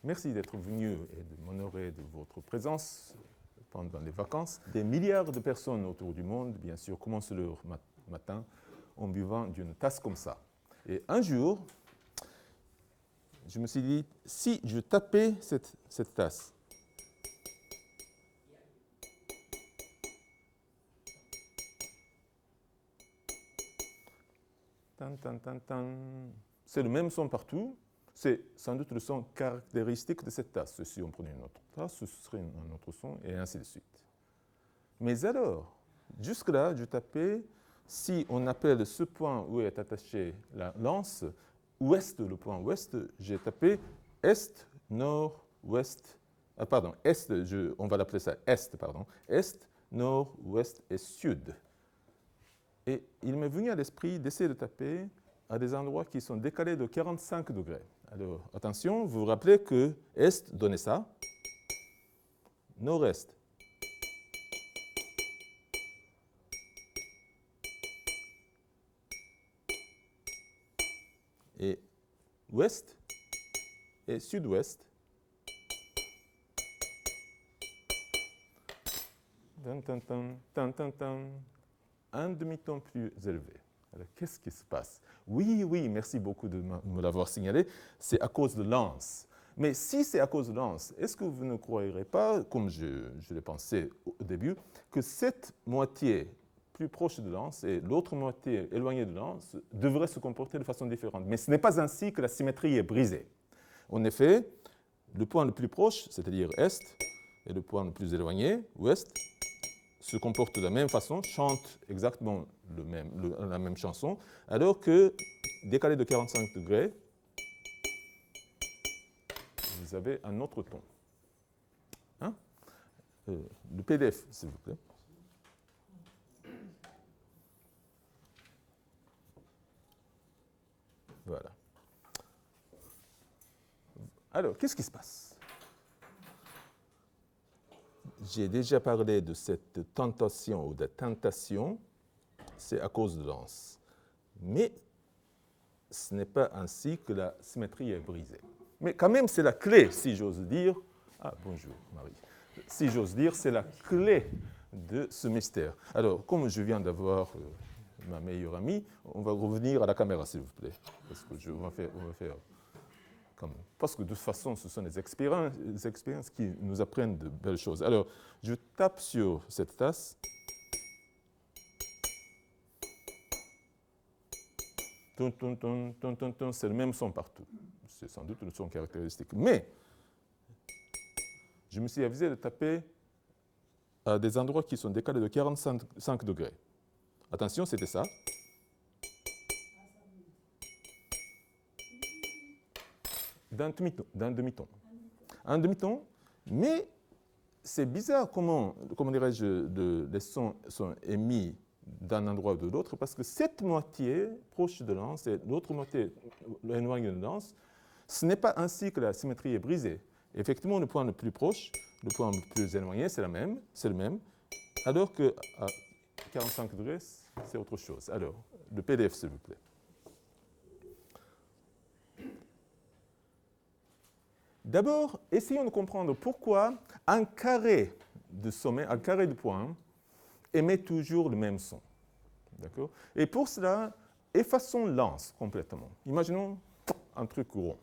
Merci d'être venu et de m'honorer de votre présence pendant les vacances. Des milliards de personnes autour du monde, bien sûr, commencent leur matin en buvant d'une tasse comme ça. Et un jour, je me suis dit, si je tapais cette tasse, c'est le même son partout. C'est sans doute le son caractéristique de cette tasse. Si on prenait une autre tasse, ce serait un autre son, et ainsi de suite. Mais alors, jusque-là, je tapais, si on appelle ce point où est attachée la lance, ouest, le point ouest, j'ai tapé est, nord, ouest, pardon, est, on va l'appeler ça est, pardon, est, nord, ouest et sud. Et il m'est venu à l'esprit d'essayer de taper à des endroits qui sont décalés de 45 degrés. Alors, attention, vous vous rappelez que est donnait ça, nord-est. Et ouest et sud-ouest. Un demi-ton plus élevé. Alors, qu'est-ce qui se passe? Oui, merci beaucoup de me l'avoir signalé. C'est à cause de l'anse. Mais si c'est à cause de l'anse, est-ce que vous ne croirez pas, comme je l'ai pensé au début, que cette moitié plus proche de l'anse et l'autre moitié éloignée de l'anse devraient se comporter de façon différente? Mais ce n'est pas ainsi que la symétrie est brisée. En effet, le point le plus proche, c'est-à-dire est, et le point le plus éloigné, ouest, se comportent de la même façon, chantent exactement la même chanson, alors que, décalé de 45 degrés, vous avez un autre ton. Hein? Le PDF, s'il vous plaît. Voilà. Alors, qu'est-ce qui se passe? J'ai déjà parlé de cette tentation ou de tentation, c'est à cause de l'anse. Mais ce n'est pas ainsi que la symétrie est brisée. Mais quand même, c'est la clé, si j'ose dire. Ah, bonjour, Marie. Si j'ose dire, c'est la clé de ce mystère. Alors, comme je viens d'avoir ma meilleure amie, on va revenir à la caméra, s'il vous plaît. Parce que on va faire comme, parce que de toute façon, ce sont des expériences qui nous apprennent de belles choses. Alors, je tape sur cette tasse. C'est le même son partout. C'est sans doute le son caractéristique. Mais, je me suis avisé de taper à des endroits qui sont décalés de 45 degrés. Attention, c'était ça. D'un demi-ton. Un demi-ton, mais c'est bizarre comment dirais-je, les sons sont émis d'un endroit ou de l'autre, parce que cette moitié proche de l'anse et l'autre moitié éloignée de l'anse, ce n'est pas ainsi que la symétrie est brisée. Effectivement, le point le plus proche, le point le plus éloigné, c'est le même, alors qu'à 45 degrés, c'est autre chose. Alors, le PDF, s'il vous plaît. D'abord, essayons de comprendre pourquoi un carré de sommet, un carré de point, émet toujours le même son. D'accord? Et pour cela, effaçons l'anse complètement. Imaginons un truc rond.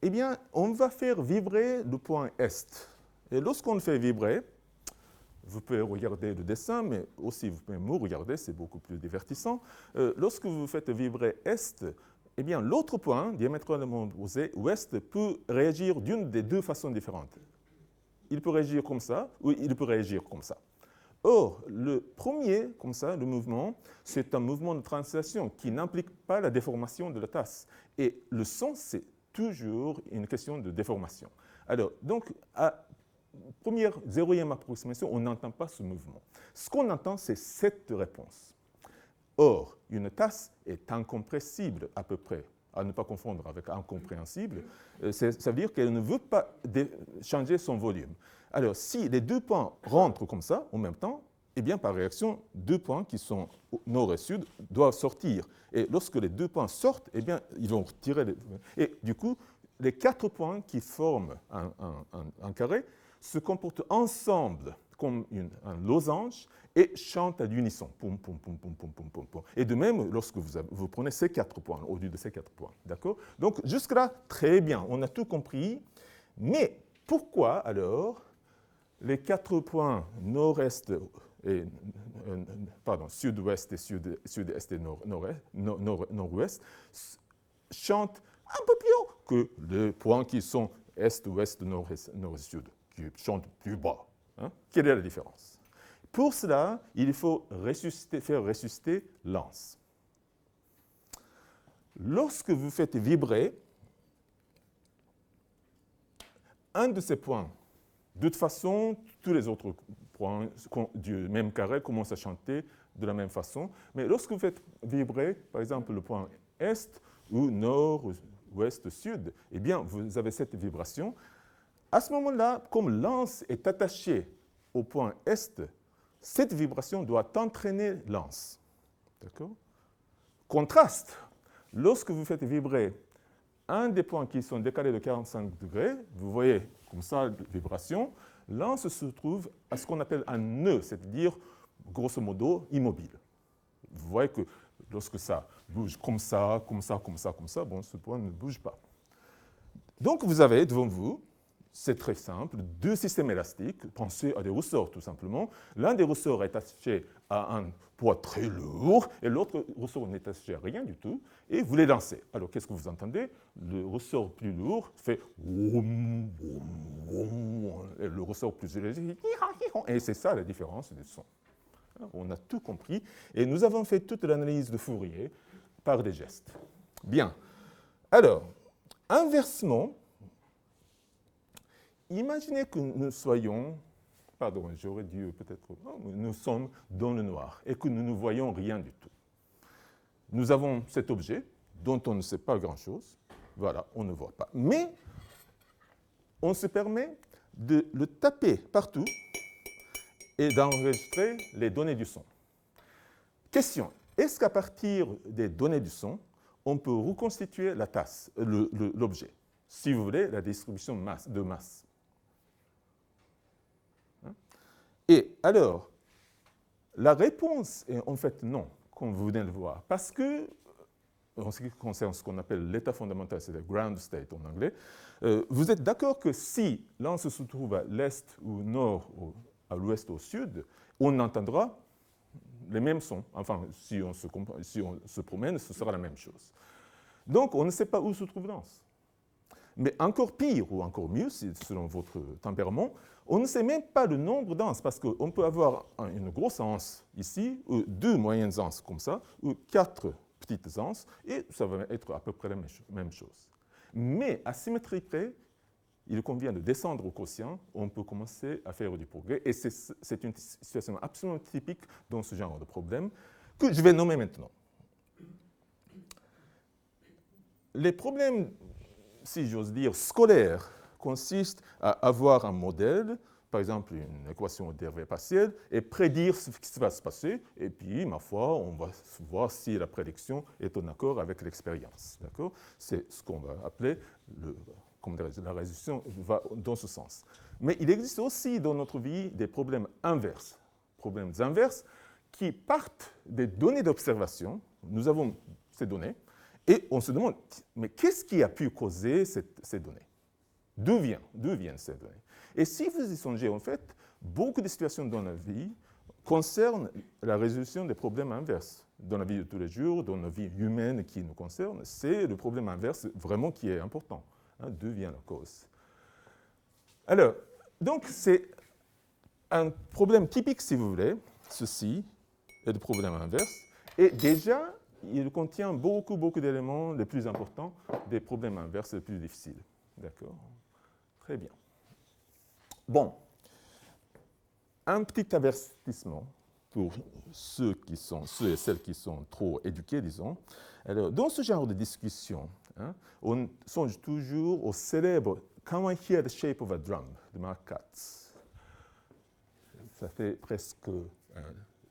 Eh bien, on va faire vibrer le point est. Et lorsqu'on le fait vibrer, vous pouvez regarder le dessin, mais aussi vous pouvez me regarder, c'est beaucoup plus divertissant. Lorsque vous faites vibrer est, eh bien, l'autre point, diamétralement opposé, ouest, peut réagir d'une des deux façons différentes. Il peut réagir comme ça, ou il peut réagir comme ça. Or, le premier, comme ça, le mouvement, c'est un mouvement de translation qui n'implique pas la déformation de la tasse. Et le son, c'est toujours une question de déformation. Alors, donc, à première, zéroième approximation, on n'entend pas ce mouvement. Ce qu'on entend, c'est cette réponse. Or, une tasse est incompressible à peu près, à ne pas confondre avec incompréhensible. Ça veut dire qu'elle ne veut pas changer son volume. Alors, si les deux points rentrent comme ça, en même temps, eh bien, par réaction, deux points qui sont nord et sud doivent sortir. Et lorsque les deux points sortent, eh bien, ils vont tirer. Et du coup, les 4 points qui forment un carré se comportent ensemble comme un losange et chantent à l'unisson. Poum, poum, poum, poum, poum, poum, poum, poum. Et de même, lorsque vous prenez ces 4 points, au lieu de ces 4 points. D'accord? Donc, jusque-là, très bien, on a tout compris. Mais pourquoi, alors, les 4 points nord-est et sud-ouest et sud-est et nord-ouest chantent un peu plus haut que les points qui sont est, ouest, nord, sud, qui chantent plus bas. Hein? Quelle est la différence? Pour cela, il faut faire ressusciter l'anse. Lorsque vous faites vibrer un de ces points, de toute façon, tous les autres points du même carré commencent à chanter de la même façon. Mais lorsque vous faites vibrer, par exemple, le point est ou nord, ou ouest, sud, eh bien, vous avez cette vibration. À ce moment-là, comme l'anse est attachée au point est, cette vibration doit entraîner l'anse. D'accord? Contraste, lorsque vous faites vibrer un des points qui sont décalés de 45 degrés, vous voyez comme ça la vibration, l'anse se trouve à ce qu'on appelle un nœud, c'est-à-dire, grosso modo, immobile. Vous voyez que lorsque ça bouge comme ça, comme ça, comme ça, comme ça, bon, ce point ne bouge pas. Donc, vous avez devant vous, c'est très simple, 2 systèmes élastiques. Pensez à des ressorts, tout simplement. L'un des ressorts est attaché à un poids très lourd et l'autre ressort n'est attaché à rien du tout. Et vous les lancez. Alors, qu'est-ce que vous entendez? Le ressort plus lourd fait woum, woum, woum, et le ressort plus léger, et c'est ça la différence des sons. On a tout compris. Et nous avons fait toute l'analyse de Fourier par des gestes. Bien. Alors, inversement, imaginez que nous soyons, pardon, j'aurais dû peut-être, nous sommes dans le noir et que nous ne voyons rien du tout. Nous avons cet objet dont on ne sait pas grand-chose. Voilà, on ne voit pas. Mais on se permet de le taper partout et d'enregistrer les données du son. Question, est-ce qu'à partir des données du son, on peut reconstituer la tasse, l'objet? Si vous voulez, la distribution de masse. Et alors, la réponse est en fait non, comme vous venez de le voir, parce que, en ce qui concerne ce qu'on appelle l'état fondamental, c'est le ground state en anglais, vous êtes d'accord que si l'anse se trouve à l'est ou au nord, à l'ouest ou au sud, on entendra les mêmes sons. Enfin, si on se promène, ce sera la même chose. Donc, on ne sait pas où se trouve l'anse. Mais encore pire, ou encore mieux, selon votre tempérament, on ne sait même pas le nombre d'anses, parce qu'on peut avoir une grosse anse ici, ou 2 moyennes anses comme ça, ou 4 petites anses, et ça va être à peu près la même chose. Mais à symétrie près, il convient de descendre au quotient, on peut commencer à faire du progrès, et c'est une situation absolument typique dans ce genre de problème, que je vais nommer maintenant. Les problèmes, si j'ose dire, scolaires, consistent à avoir un modèle, par exemple une équation dérivée partielle, et prédire ce qui va se passer, et puis, ma foi, on va voir si la prédiction est en accord avec l'expérience. D'accord? C'est ce qu'on va appeler la résolution va dans ce sens. Mais il existe aussi dans notre vie des problèmes inverses qui partent des données d'observation. Nous avons ces données, et on se demande, mais qu'est-ce qui a pu causer ces données? D'où viennent ces données? Et si vous y songez, en fait, beaucoup de situations dans la vie concernent la résolution des problèmes inverses. Dans la vie de tous les jours, dans la vie humaine qui nous concerne, c'est le problème inverse vraiment qui est important. Hein, d'où vient la cause? Alors, donc c'est un problème typique, si vous voulez, ceci est le problème inverse. Et déjà, il contient beaucoup d'éléments les plus importants des problèmes inverses les plus difficiles. D'accord? Très bien. Bon, un petit avertissement pour ceux et celles qui sont trop éduqués, disons. Alors, dans ce genre de discussion, hein, on songe toujours au célèbre « Can I hear the shape of a drum » de Mark Katz. Ça fait presque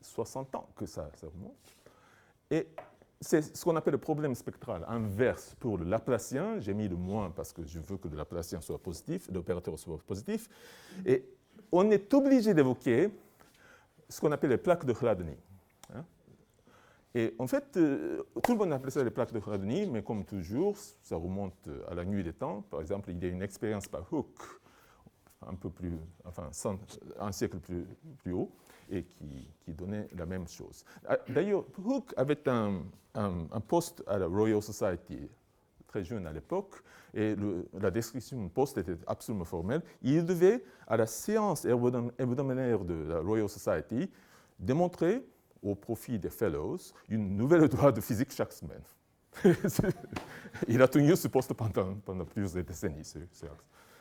60 ans que ça remonte. Et c'est ce qu'on appelle le problème spectral inverse pour le Laplacien. J'ai mis le moins parce que je veux que le Laplacien soit positif, l'opérateur soit positif. Et on est obligé d'évoquer ce qu'on appelle les plaques de Chladni. Et en fait, tout le monde appelle ça les plaques de Chladni, mais comme toujours, ça remonte à la nuit des temps. Par exemple, il y a une expérience par Hooke, un peu plus, enfin, un siècle plus haut, et qui donnait la même chose. D'ailleurs, Hooke avait un poste à la Royal Society, très jeune à l'époque, et la description du poste était absolument formelle. Il devait, à la séance hebdomadaire de la Royal Society, démontrer au profit des fellows une nouvelle loi de physique chaque semaine. Il a tenu ce poste pendant plusieurs décennies.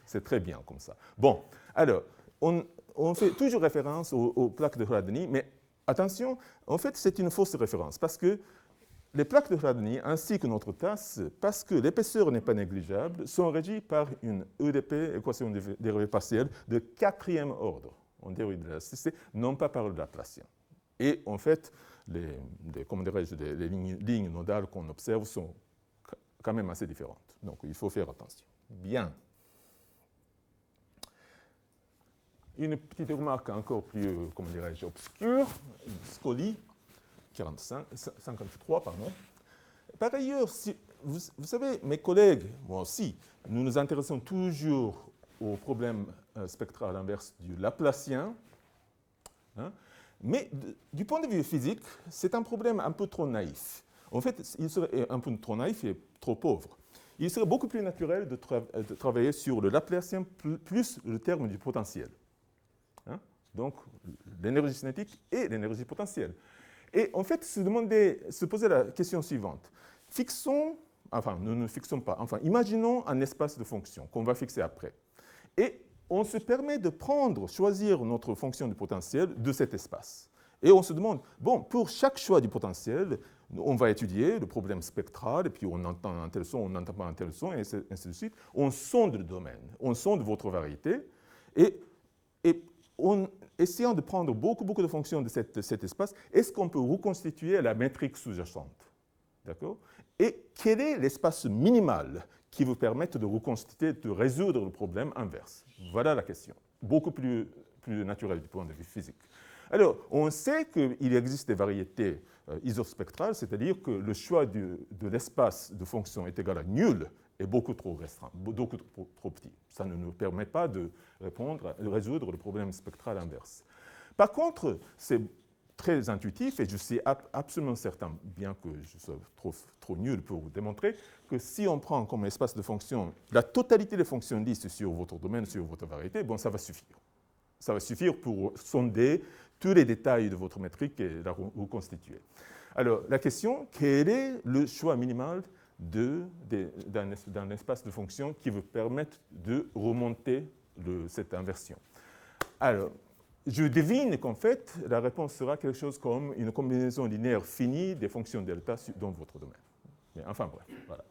C'est très bien comme ça. Bon, alors, on fait toujours référence aux plaques de Chladni, mais attention, en fait, c'est une fausse référence, parce que les plaques de Chladni, ainsi que notre tasse, parce que l'épaisseur n'est pas négligeable, sont régies par une EDP, équation de dérivée partielle, de 4e ordre, en théorie de l'élasticité, non pas par le Laplacien. Et en fait, les lignes nodales qu'on observe sont quand même assez différentes. Donc, il faut faire attention. Bien. Une petite remarque encore plus, comment dirais-je, obscure. Scully, 53, pardon. Par ailleurs, vous savez, mes collègues, moi aussi, nous nous intéressons toujours au problème spectral inverse du Laplacien. Mais du point de vue physique, c'est un problème un peu trop naïf. En fait, il serait un peu trop naïf et trop pauvre. Il serait beaucoup plus naturel de travailler sur le Laplacien plus le terme du potentiel. Donc, l'énergie cinétique et l'énergie potentielle. Et en fait, se poser la question suivante. Nous ne fixons pas, imaginons un espace de fonction qu'on va fixer après. Et on se permet de choisir notre fonction du potentiel de cet espace. Et on se demande, bon, pour chaque choix du potentiel, on va étudier le problème spectral, et puis on entend un tel son, on n'entend pas un tel son, et ainsi de suite. On sonde le domaine, on sonde votre variété, et en essayant de prendre beaucoup de fonctions de cet espace, est-ce qu'on peut reconstituer la métrique sous-jacente? D'accord? Et quel est l'espace minimal qui vous permette de reconstituer, de résoudre le problème inverse? Voilà la question. Beaucoup plus naturelle du point de vue physique. Alors, on sait qu'il existe des variétés isospectrales, c'est-à-dire que le choix de l'espace de fonction est égal à nul est beaucoup trop restreint, beaucoup trop petit. Ça ne nous permet pas de résoudre le problème spectral inverse. Par contre, c'est très intuitif et je suis absolument certain, bien que je sois trop nul pour vous démontrer, que si on prend comme espace de fonction la totalité des fonctions lisses sur votre domaine, sur votre variété, bon, ça va suffire. Ça va suffire pour sonder tous les détails de votre métrique et la reconstituer. Alors, la question, quel est le choix minimal d'un espace de fonction qui vous permette de remonter cette inversion? Alors, je devine qu'en fait, la réponse sera quelque chose comme une combinaison linéaire finie des fonctions delta dans votre domaine. Mais enfin bref, voilà.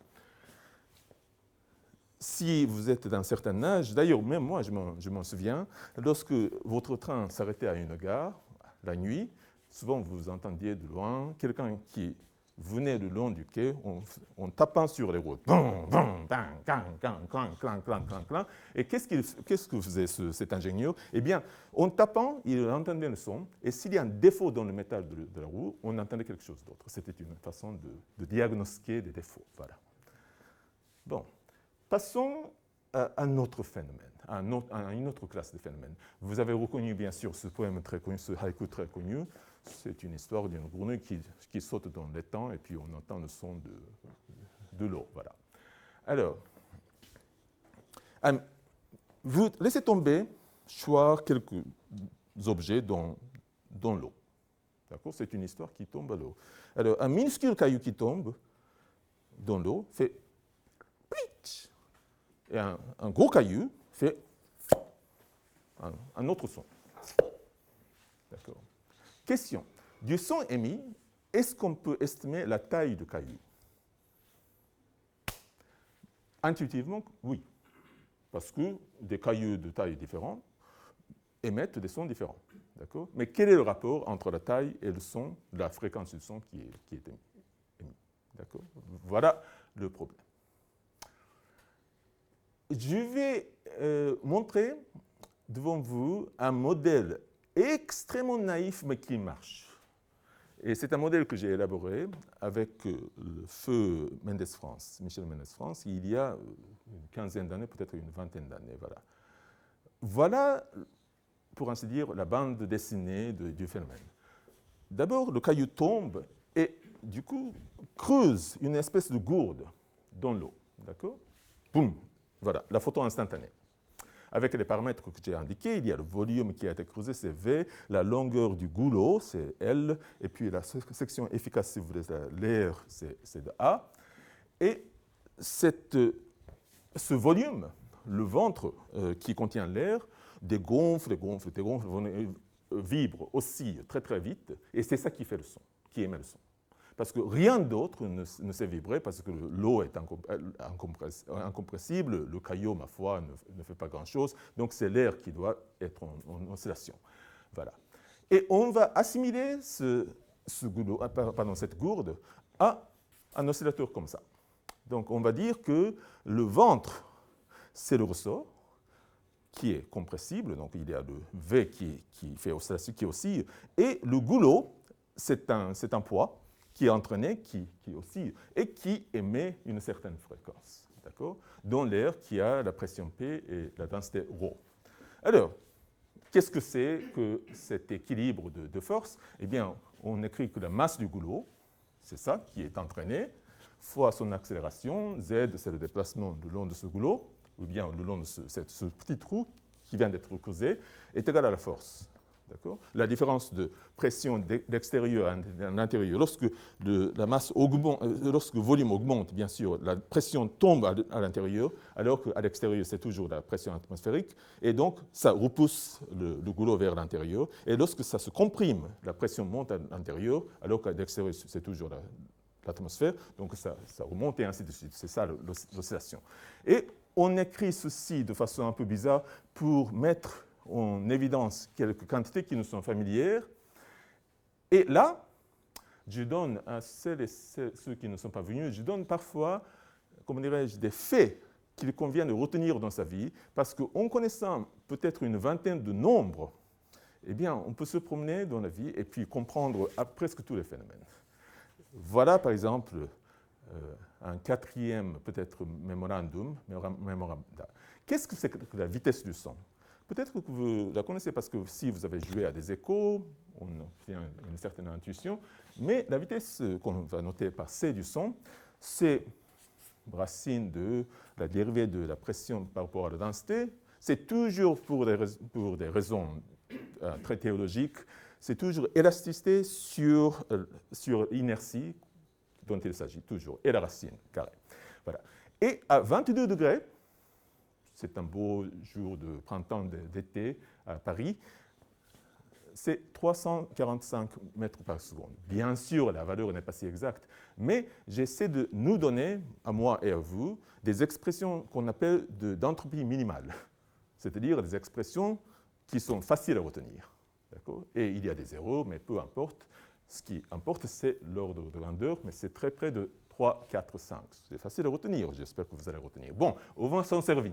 Si vous êtes d'un certain âge, d'ailleurs même moi je m'en souviens, lorsque votre train s'arrêtait à une gare, la nuit, souvent vous entendiez de loin quelqu'un qui venait le long du quai en tapant sur les routes. Bam, bam, bam, clang, clang, clang, clang, clang, clang, clang. Et qu'est-ce que faisait cet ingénieur? Eh bien, en tapant, il entendait le son, et s'il y a un défaut dans le métal de la roue, on entendait quelque chose d'autre. C'était une façon de diagnostiquer des défauts. Voilà. Bon. Passons à un autre phénomène, à une autre classe de phénomènes. Vous avez reconnu bien sûr ce poème très connu, ce haïku très connu. C'est une histoire d'une grenouille qui saute dans l'étang et puis on entend le son de l'eau. Voilà. Alors, vous laissez tomber, choix quelques objets dans l'eau. D'accord? C'est une histoire qui tombe à l'eau. Alors, un minuscule caillou qui tombe dans l'eau fait plitch. Et un gros caillou fait un autre son. D'accord. Question. Du son émis, est-ce qu'on peut estimer la taille du caillou? Intuitivement, oui. Parce que des cailloux de taille différente émettent des sons différents. D'accord. Mais quel est le rapport entre la taille et le son, la fréquence du son qui est émis? Voilà le problème. Je vais montrer devant vous un modèle extrêmement naïf, mais qui marche. Et c'est un modèle que j'ai élaboré avec le feu Mendes France, Michel Mendes France, il y a une quinzaine d'années, peut-être une vingtaine d'années. Voilà. Voilà, pour ainsi dire, la bande dessinée du phénomène. D'abord, le caillou tombe et, du coup, creuse une espèce de gourde dans l'eau. D'accord? Boum! Voilà, la photo instantanée. Avec les paramètres que j'ai indiqués, il y a le volume qui a été creusé, c'est V, la longueur du goulot, c'est L, et puis la section efficace, si vous voulez, l'air, c'est de A. Et ce volume, le ventre qui contient l'air, dégonfle, vibre aussi très très vite, et c'est ça qui fait le son, qui émet le son. Parce que rien d'autre ne sait vibrer, parce que l'eau est incompressible, le caillou, ma foi, ne fait pas grand-chose, donc c'est l'air qui doit être en oscillation. Voilà. Et on va assimiler cette gourde à un oscillateur comme ça. Donc on va dire que le ventre, c'est le ressort, qui est compressible, donc il y a le V qui fait oscillation, qui oscille, et le goulot, c'est un poids qui est entraîné, qui oscille, et qui émet une certaine fréquence, d'accord, dans l'air qui a la pression P et la densité ρ. Alors, qu'est-ce que c'est que cet équilibre de force? Eh bien, on écrit que la masse du goulot, c'est ça qui est entraîné, fois son accélération, Z, c'est le déplacement le long de ce goulot, ou bien le long de ce petit trou qui vient d'être creusé, est égal à la force. La différence de pression d'extérieur à l'intérieur, lorsque la masse augmente, lorsque le volume augmente, bien sûr, la pression tombe à l'intérieur, alors qu'à l'extérieur, c'est toujours la pression atmosphérique, et donc ça repousse le goulot vers l'intérieur, et lorsque ça se comprime, la pression monte à l'intérieur, alors qu'à l'extérieur, c'est toujours l'atmosphère, donc ça remonte et ainsi de suite. C'est ça l'oscillation. Et on écrit ceci de façon un peu bizarre pour mettre en évidence quelques quantités qui nous sont familières. Et là, je donne à ceux qui ne sont pas venus, je donne parfois, comment dirais-je, des faits qu'il convient de retenir dans sa vie, parce qu'en connaissant peut-être une vingtaine de nombres, eh bien, on peut se promener dans la vie et puis comprendre presque tous les phénomènes. Voilà, par exemple, un quatrième, peut-être, memorandum. Qu'est-ce que c'est que la vitesse du son? Peut-être que vous la connaissez parce que si vous avez joué à des échos, on obtient une certaine intuition, mais la vitesse qu'on va noter par C du son, c'est racine de la dérivée de la pression par rapport à la densité. C'est toujours pour des raisons très théologiques, c'est toujours élasticité sur inertie dont il s'agit toujours, et la racine carrée. Voilà. Et à 22 degrés, c'est un beau jour de printemps d'été à Paris, c'est 345 mètres par seconde. Bien sûr, la valeur n'est pas si exacte, mais j'essaie de nous donner, à moi et à vous, des expressions qu'on appelle d'entropie minimale, c'est-à-dire des expressions qui sont faciles à retenir. Et il y a des zéros, mais peu importe. Ce qui importe, c'est l'ordre de grandeur, mais c'est très près de 3, 4, 5. C'est facile à retenir, j'espère que vous allez retenir. Bon, on va s'en servir.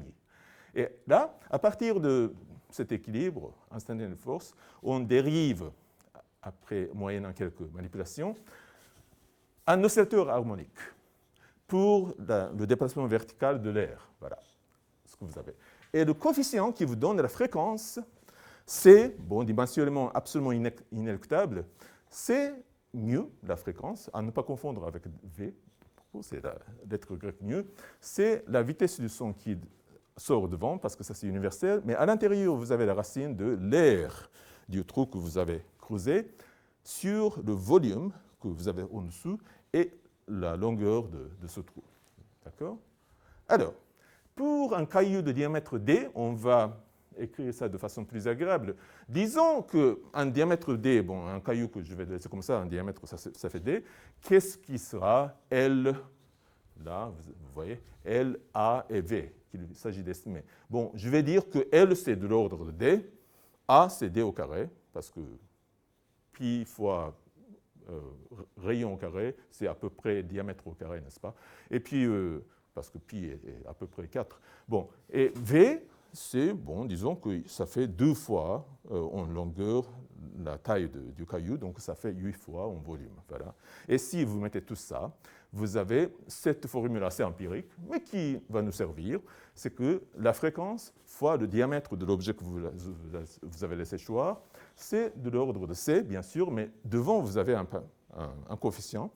Et là, à partir de cet équilibre instantané de force, on dérive, après moyennant quelques manipulations, un oscillateur harmonique pour le déplacement vertical de l'air. Voilà ce que vous avez. Et le coefficient qui vous donne la fréquence, c'est, bon, dimensionnellement absolument inéluctable, c'est μ, la fréquence, à ne pas confondre avec V, c'est la lettre grecque μ, c'est la vitesse du son qui sort devant, parce que ça c'est universel, mais à l'intérieur, vous avez la racine de l'air du trou que vous avez creusé sur le volume que vous avez en dessous et la longueur de ce trou. D'accord? Alors, pour un caillou de diamètre D, on va écrire ça de façon plus agréable. Disons qu'un diamètre D, bon, un caillou que je vais laisser comme ça, un diamètre, ça fait D, qu'est-ce qui sera L, là, vous voyez, L, A et V, qu'il s'agit d'estimer. Bon, je vais dire que L, c'est de l'ordre de D, A, c'est D au carré, parce que pi fois rayon au carré, c'est à peu près diamètre au carré, n'est-ce pas? Et puis, parce que pi est à peu près 4. Bon, et V, c'est, bon, disons que ça fait 2 fois en longueur la taille du caillou, donc ça fait 8 fois en volume. Voilà. Et si vous mettez tout ça, vous avez cette formule assez empirique, mais qui va nous servir, c'est que la fréquence fois le diamètre de l'objet que vous avez laissé choir, c'est de l'ordre de C, bien sûr, mais devant, vous avez un coefficient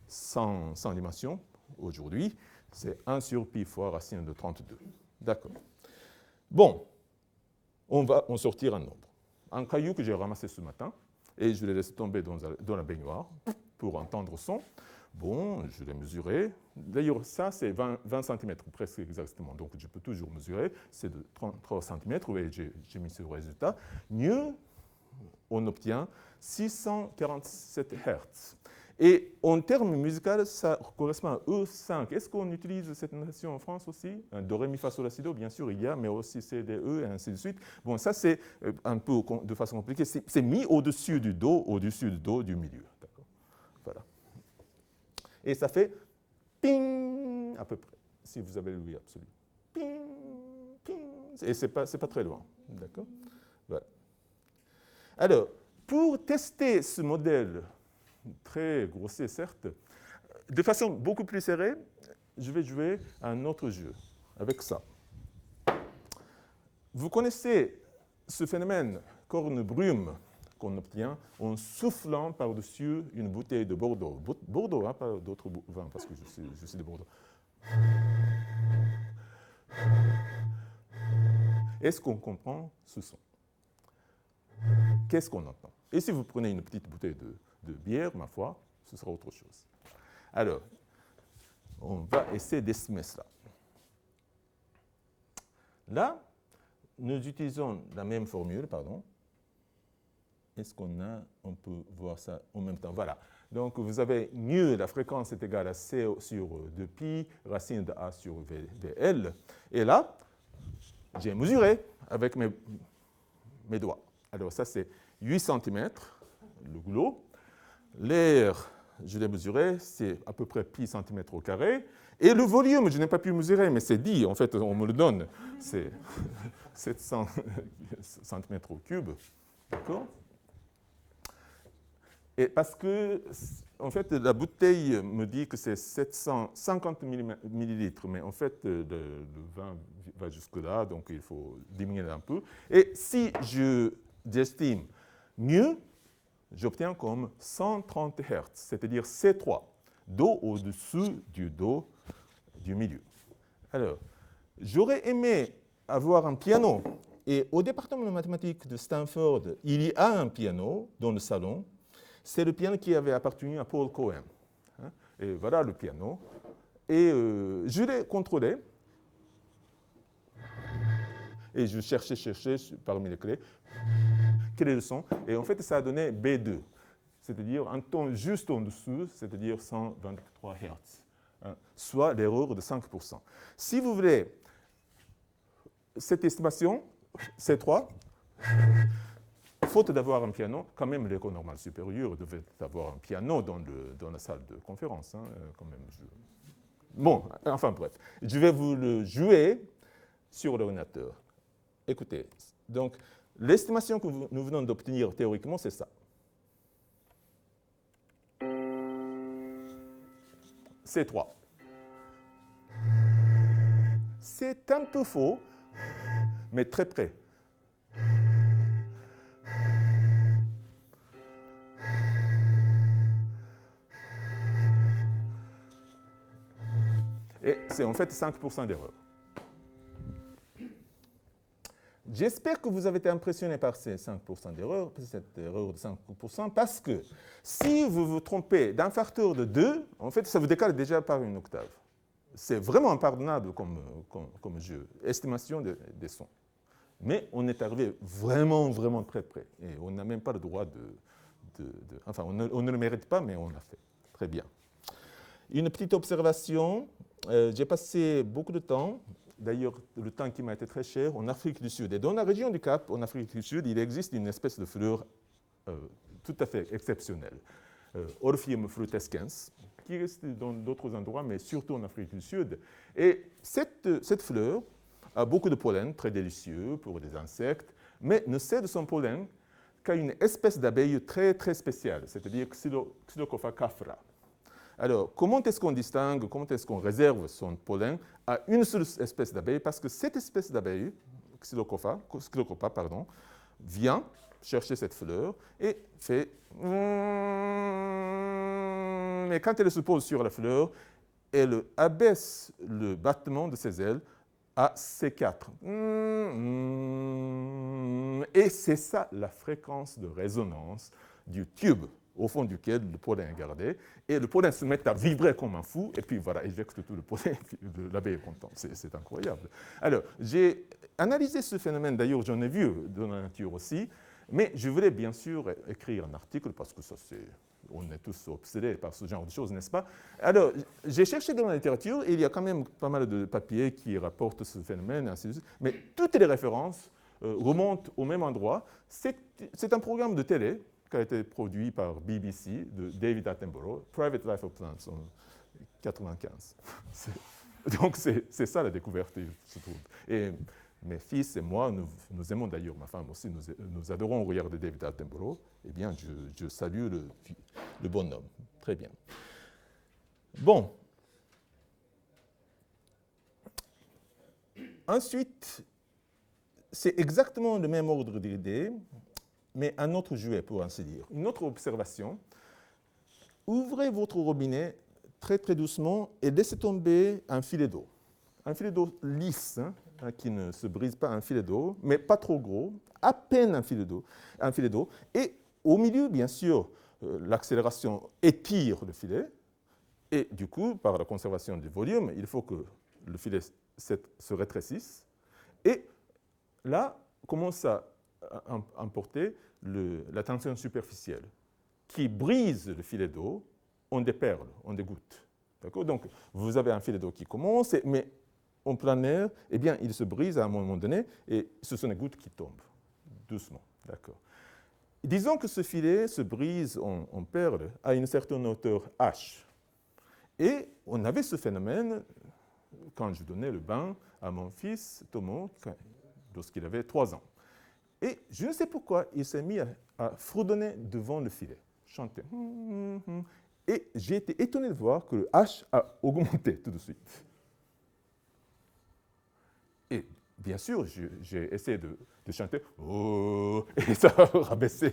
sans dimension. Aujourd'hui, c'est 1 sur pi fois racine de 32. D'accord. Bon, on va en sortir un nombre. Un caillou que j'ai ramassé ce matin, et je l'ai laissé tomber dans la baignoire pour entendre son. Bon, je l'ai mesuré. D'ailleurs, ça, c'est 20 cm, presque exactement. Donc, je peux toujours mesurer. C'est de 33 cm, et j'ai mis ce résultat. Mieux, on obtient 647 Hz. Et en termes musicaux, ça correspond à E5. Est-ce qu'on utilise cette notation en France aussi? Do, ré, mi, fa, sol, la, si, do, bien sûr, il y a, mais aussi C, D, E, et ainsi de suite. Bon, ça, c'est un peu de façon compliquée. C'est mis au-dessus du do du milieu. D'accord. Voilà. Et ça fait ping, à peu près, si vous avez le oui absolu. Ping, ping. Et ce n'est pas très loin. D'accord. Voilà. Alors, pour tester ce modèle, très grossier certes, de façon beaucoup plus serrée, je vais jouer à un autre jeu avec ça. Vous connaissez ce phénomène corne-brume qu'on obtient en soufflant par-dessus une bouteille de Bordeaux. Bordeaux, hein, pas d'autres vins, parce que je suis de Bordeaux. Est-ce qu'on comprend ce son? Qu'est-ce qu'on entend? Et si vous prenez une petite bouteille de bière, ma foi, ce sera autre chose. Alors, on va essayer d'estimer cela. Là, nous utilisons la même formule, pardon. Est-ce on peut voir ça en même temps? Voilà. Donc, vous avez mu, la fréquence est égale à C sur 2pi, racine de A sur VL. Et là, j'ai mesuré avec mes doigts. Alors, ça, c'est 8 cm, le goulot. L'air, je l'ai mesuré, c'est à peu près pi centimètre au carré. Et le volume, je n'ai pas pu mesurer, mais c'est dit, en fait, on me le donne. C'est 700 cm au cube. D'accord? Et parce que, en fait, la bouteille me dit que c'est 750 millilitres, mais en fait, le vin va jusque-là, donc il faut diminuer un peu. Et si j'estime mieux, j'obtiens comme 130 Hz, c'est-à-dire C3, Do au-dessus du Do du milieu. Alors, j'aurais aimé avoir un piano, et au département de mathématiques de Stanford, il y a un piano dans le salon. C'est le piano qui avait appartenu à Paul Cohen. Et voilà le piano. Et je l'ai contrôlé. Et je cherchais parmi les clés quel est le son. Et en fait, ça a donné B2, c'est-à-dire un ton juste en dessous, c'est-à-dire 123 Hz, soit l'erreur de 5%. Si vous voulez cette estimation, C3, faute d'avoir un piano, quand même l'école normale supérieure devait avoir un piano dans la salle de conférence. Quand même. Bon, enfin bref, je vais vous le jouer sur l'ordinateur. Écoutez, donc l'estimation que nous venons d'obtenir théoriquement, c'est ça. C3. C'est un peu faux, mais très près. Et c'est en fait 5% d'erreur. J'espère que vous avez été impressionné par ces 5% d'erreur, cette erreur de 5%, parce que si vous vous trompez d'un facteur de 2, en fait, ça vous décale déjà par une octave. C'est vraiment impardonnable comme jeu, estimation des sons. Mais on est arrivé vraiment, vraiment très près. Et on n'a même pas le droit enfin, on ne le mérite pas, mais on l'a fait. Très bien. Une petite observation. J'ai passé beaucoup de temps, d'ailleurs le temps qui m'a été très cher, en Afrique du Sud. Et dans la région du Cap, en Afrique du Sud, il existe une espèce de fleur tout à fait exceptionnelle. Orpheum frutescens, qui reste dans d'autres endroits, mais surtout en Afrique du Sud. Et cette fleur a beaucoup de pollen, très délicieux pour des insectes, mais ne cède son pollen qu'à une espèce d'abeille très, très spéciale, c'est-à-dire Xylocopha cafra. Alors, comment est-ce qu'on distingue, comment est-ce qu'on réserve son pollen à une seule espèce d'abeille? Parce que cette espèce d'abeille, Xylocopha, vient chercher cette fleur et fait... Mais quand elle se pose sur la fleur, elle abaisse le battement de ses ailes à C4. Et c'est ça la fréquence de résonance du tube au fond duquel le pollen est gardé. Et le pollen se met à vibrer comme un fou, et puis voilà, éjecte tout le pollen, l'abeille est contente. C'est incroyable. Alors, j'ai analysé ce phénomène, d'ailleurs j'en ai vu dans la nature aussi, mais je voulais bien sûr écrire un article, parce que ça c'est... On est tous obsédés par ce genre de choses, n'est-ce pas? Alors, j'ai cherché dans la littérature, et il y a quand même pas mal de papiers qui rapportent ce phénomène, ainsi de suite, mais toutes les références remontent au même endroit. C'est un programme de télé qui a été produit par BBC, de David Attenborough, Private Life of Plants, en 1995. Donc, c'est ça la découverte, je trouve. Et mes fils et moi, nous aimons d'ailleurs, ma femme aussi, nous adorons regarder David Attenborough. Eh bien, je salue le bonhomme. Très bien. Bon. Ensuite, c'est exactement le même ordre d'idées, mais un autre jouet, pour ainsi dire. Une autre observation. Ouvrez votre robinet très très doucement et laissez tomber un filet d'eau. Un filet d'eau lisse, qui ne se brise pas, un filet d'eau, mais pas trop gros, à peine un filet d'eau. Et au milieu, bien sûr, l'accélération étire le filet, et du coup, par la conservation du volume, il faut que le filet se rétrécisse, et là commence à emporter la tension superficielle, qui brise le filet d'eau en des perles, en des gouttes. Donc, vous avez un filet d'eau qui commence, mais en plein air, eh bien, il se brise à un moment donné, et ce sont des gouttes qui tombent, doucement. D'accord. Disons que ce filet se brise en perles à une certaine hauteur H. Et on avait ce phénomène quand je donnais le bain à mon fils Tomo, lorsqu'il avait 3 ans. Et je ne sais pourquoi, il s'est mis à fredonner devant le filet, chanter. Et j'ai été étonné de voir que le H a augmenté tout de suite. Et bien sûr, j'ai essayé de chanter oh, et ça a rabaissé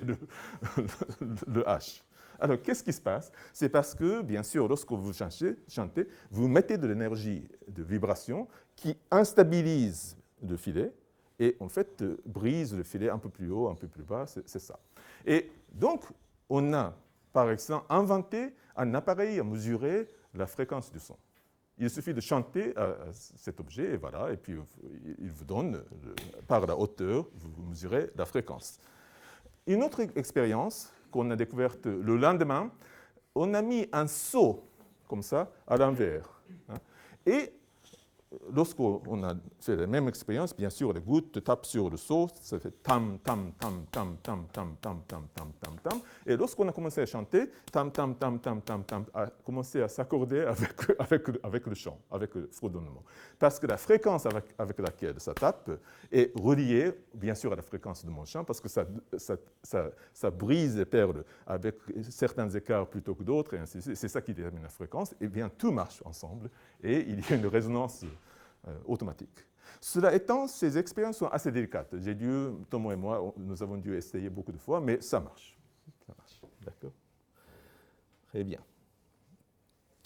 le H. Alors, qu'est-ce qui se passe? C'est parce que, bien sûr, lorsque vous chantez, vous mettez de l'énergie de vibration qui instabilise le filet et, en fait, brise le filet un peu plus haut, un peu plus bas, c'est ça. Et donc, on a, par exemple, inventé un appareil à mesurer la fréquence du son. Il suffit de chanter à cet objet, et voilà, et puis il vous donne, par la hauteur, vous mesurez la fréquence. Une autre expérience qu'on a découverte le lendemain, on a mis un seau, comme ça, à l'envers. Et lorsqu'on a fait la même expérience, bien sûr, les gouttes tapent sur le seau, ça fait tam, tam, tam, tam, tam, tam, tam, tam, tam, tam, tam. Et lorsqu'on a commencé à chanter, tam, tam, tam, tam, tam, tam, a commencé à s'accorder avec le chant, avec le fredonnement. Parce que la fréquence avec laquelle ça tape est reliée, bien sûr, à la fréquence de mon chant, parce que ça brise les perles avec certains écarts plutôt que d'autres, et ainsi de suite. C'est ça qui détermine la fréquence. Et bien, tout marche ensemble, et il y a une résonance automatique. Cela étant, ces expériences sont assez délicates. Tomo et moi, nous avons dû essayer beaucoup de fois, mais ça marche. Ça marche, d'accord? Très bien.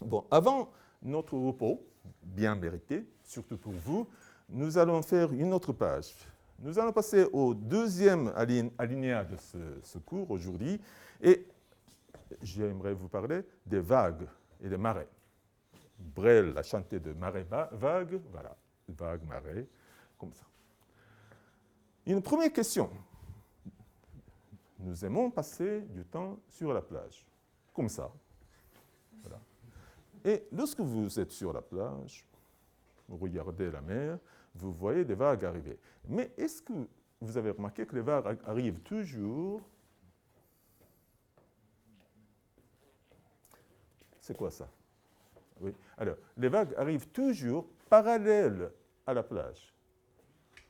Bon, avant notre repos, bien mérité, surtout pour vous, nous allons faire une autre page. Nous allons passer au deuxième alinéa de ce cours aujourd'hui, et j'aimerais vous parler des vagues et des marées. Brel a chanté de marée vague, voilà, vague, marée, comme ça. Une première question. Nous aimons passer du temps sur la plage, comme ça. Voilà. Et lorsque vous êtes sur la plage, vous regardez la mer, vous voyez des vagues arriver. Mais est-ce que vous avez remarqué que les vagues arrivent toujours c'est quoi ça? Oui. Alors, les vagues arrivent toujours parallèles à la plage.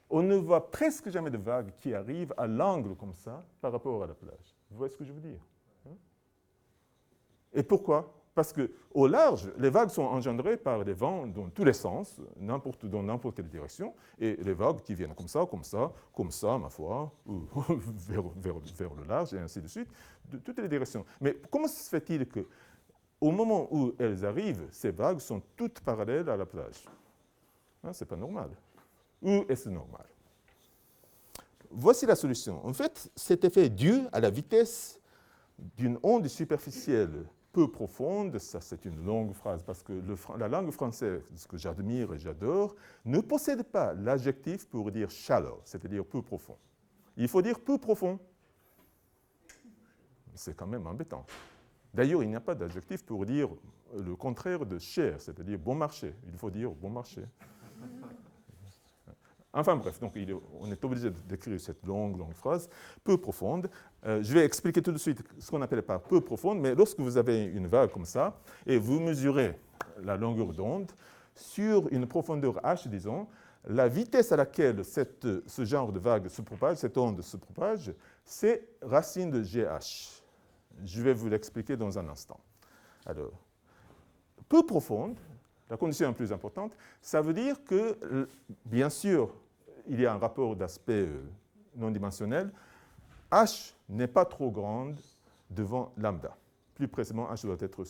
On ne voit presque jamais de vagues qui arrivent à l'angle comme ça par rapport à la plage. Vous voyez ce que je veux dire? Et pourquoi? Parce qu'au large, les vagues sont engendrées par des vents dans tous les sens, dans n'importe quelle direction, et les vagues qui viennent comme ça, ma foi, ou vers le large, et ainsi de suite, de toutes les directions. Mais comment se fait-il qu'au moment où elles arrivent, ces vagues sont toutes parallèles à la plage? Ce n'est pas normal. Ou est-ce normal? Voici la solution. En fait, cet effet est dû à la vitesse d'une onde superficielle peu profonde. Ça, c'est une longue phrase, parce que la langue française, ce que j'admire et j'adore, ne possède pas l'adjectif pour dire shallow, c'est-à-dire peu profond. Il faut dire peu profond. C'est quand même embêtant. D'ailleurs, il n'y a pas d'adjectif pour dire le contraire de cher, c'est-à-dire bon marché. Il faut dire bon marché. Enfin bref, donc on est obligé d'écrire cette longue phrase, peu profonde. Je vais expliquer tout de suite ce qu'on appelle par peu profonde, mais lorsque vous avez une vague comme ça, et vous mesurez la longueur d'onde, sur une profondeur h, disons, la vitesse à laquelle ce genre de vague se propage, cette onde se propage, c'est racine de GH. Je vais vous l'expliquer dans un instant. Alors, peu profonde, la condition la plus importante, ça veut dire que, bien sûr, il y a un rapport d'aspect non dimensionnel. H n'est pas trop grande devant lambda. Plus précisément, H doit être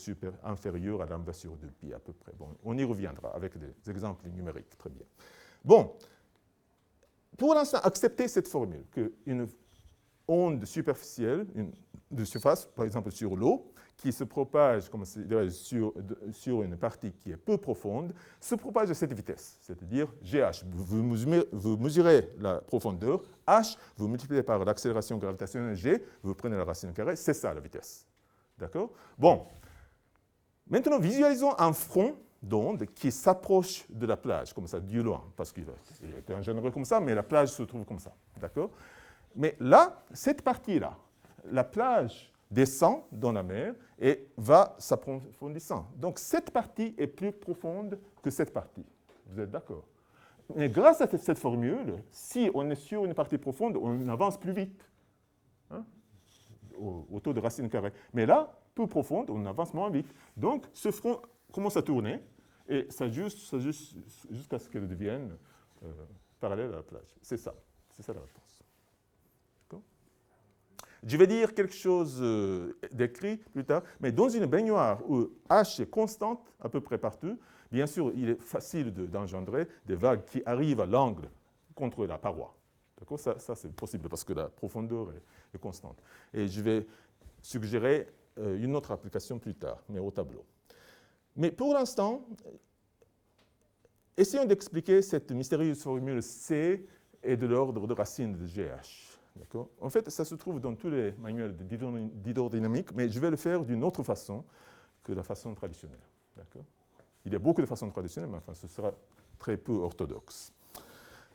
inférieur à lambda sur 2pi à peu près. Bon, on y reviendra avec des exemples numériques. Très bien. Bon, pour l'instant, acceptez cette formule, qu'une onde superficielle, de surface, par exemple sur l'eau, qui se propage comme sur une partie qui est peu profonde, se propage à cette vitesse, c'est-à-dire GH. Vous mesurez la profondeur, H, vous multipliez par l'accélération gravitationnelle G, vous prenez la racine carrée, c'est ça la vitesse. D'accord? Bon. Maintenant, visualisons un front d'onde qui s'approche de la plage, comme ça, du loin, parce qu'il était engendré comme ça, mais la plage se trouve comme ça. D'accord? Mais là, cette partie-là, la plage descend dans la mer et va s'approfondissant. Donc cette partie est plus profonde que cette partie. Vous êtes d'accord? Mais grâce à cette formule, si on est sur une partie profonde, on avance plus vite, hein, au taux de racine carrée. Mais là, peu profonde, on avance moins vite. Donc ce front commence à tourner et ça jusqu'à ce qu'elle devienne parallèle à la plage. C'est ça la réponse. Je vais dire quelque chose d'écrit plus tard, mais dans une baignoire où H est constante à peu près partout, bien sûr, il est facile d'engendrer des vagues qui arrivent à l'angle contre la paroi. D'accord? Ça c'est possible parce que la profondeur est constante. Et je vais suggérer une autre application plus tard, mais au tableau. Mais pour l'instant, essayons d'expliquer cette mystérieuse formule C est de l'ordre de racine de GH. En fait, ça se trouve dans tous les manuels d'hydrodynamique, mais je vais le faire d'une autre façon que la façon traditionnelle. Il y a beaucoup de façons traditionnelles, mais enfin, ce sera très peu orthodoxe.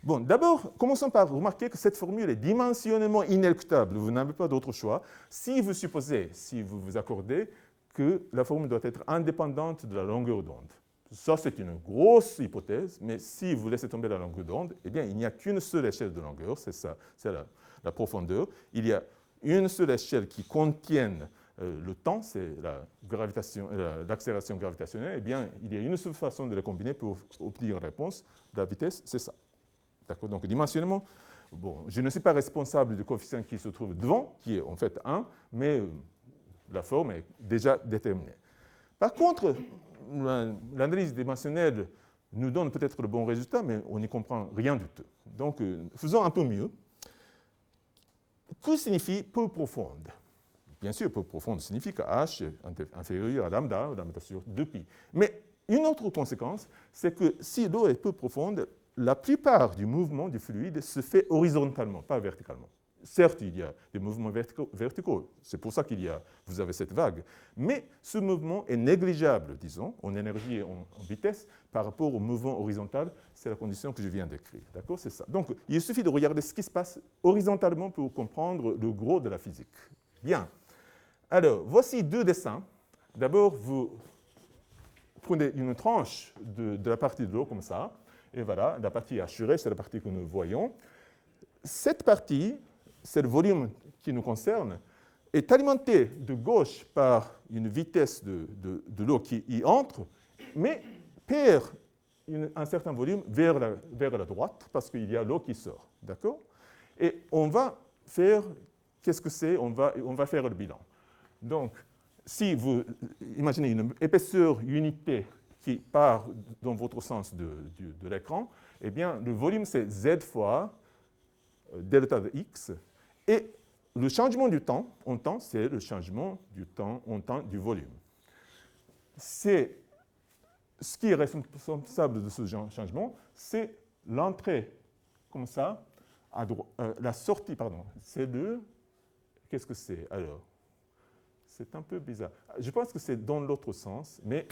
Bon, d'abord, commençons par remarquer que cette formule est dimensionnellement inéluctable. Vous n'avez pas d'autre choix. Si vous supposez, si vous vous accordez, que la formule doit être indépendante de la longueur d'onde. Ça, c'est une grosse hypothèse, mais si vous laissez tomber la longueur d'onde, eh bien, il n'y a qu'une seule échelle de longueur, c'est ça, c'est la profondeur. Il y a une seule échelle qui contienne le temps, c'est l'accélération gravitationnelle. Eh bien, il y a une seule façon de les combiner pour obtenir une réponse. La vitesse, c'est ça. D'accord? Donc, dimensionnement, bon, je ne suis pas responsable du coefficient qui se trouve devant, qui est en fait 1, mais la forme est déjà déterminée. Par contre, l'analyse dimensionnelle nous donne peut-être le bon résultat, mais on n'y comprend rien du tout. Donc, faisons un peu mieux. Que signifie peu profonde? Bien sûr, peu profonde signifie que H est inférieur à lambda sur 2pi. Mais une autre conséquence, c'est que si l'eau est peu profonde, la plupart du mouvement du fluide se fait horizontalement, pas verticalement. Certes, il y a des mouvements verticaux, c'est pour ça vous avez cette vague, mais ce mouvement est négligeable, disons, en énergie et en vitesse, par rapport au mouvement horizontal. C'est la condition que je viens d'écrire. D'accord? C'est ça. Donc, il suffit de regarder ce qui se passe horizontalement pour comprendre le gros de la physique. Bien. Alors, voici deux dessins. D'abord, vous prenez une tranche de la partie de l'eau comme ça, et voilà, la partie hachurée, c'est la partie que nous voyons. Cette partie, c'est le volume qui nous concerne, est alimentée de gauche par une vitesse de l'eau qui y entre, mais perd un certain volume vers la droite, parce qu'il y a l'eau qui sort. D'accord? Et on va faire, qu'est-ce que c'est? On va faire le bilan. Donc, si vous imaginez une épaisseur unité qui part dans votre sens de l'écran, eh bien, le volume, c'est Z fois delta de X. Et le changement du temps en temps, c'est le changement du temps en temps du volume. C'est ce qui est responsable de ce changement, c'est l'entrée, comme ça, à droite, la sortie, pardon. C'est le... Qu'est-ce que c'est alors? C'est un peu bizarre. Je pense que c'est dans l'autre sens, mais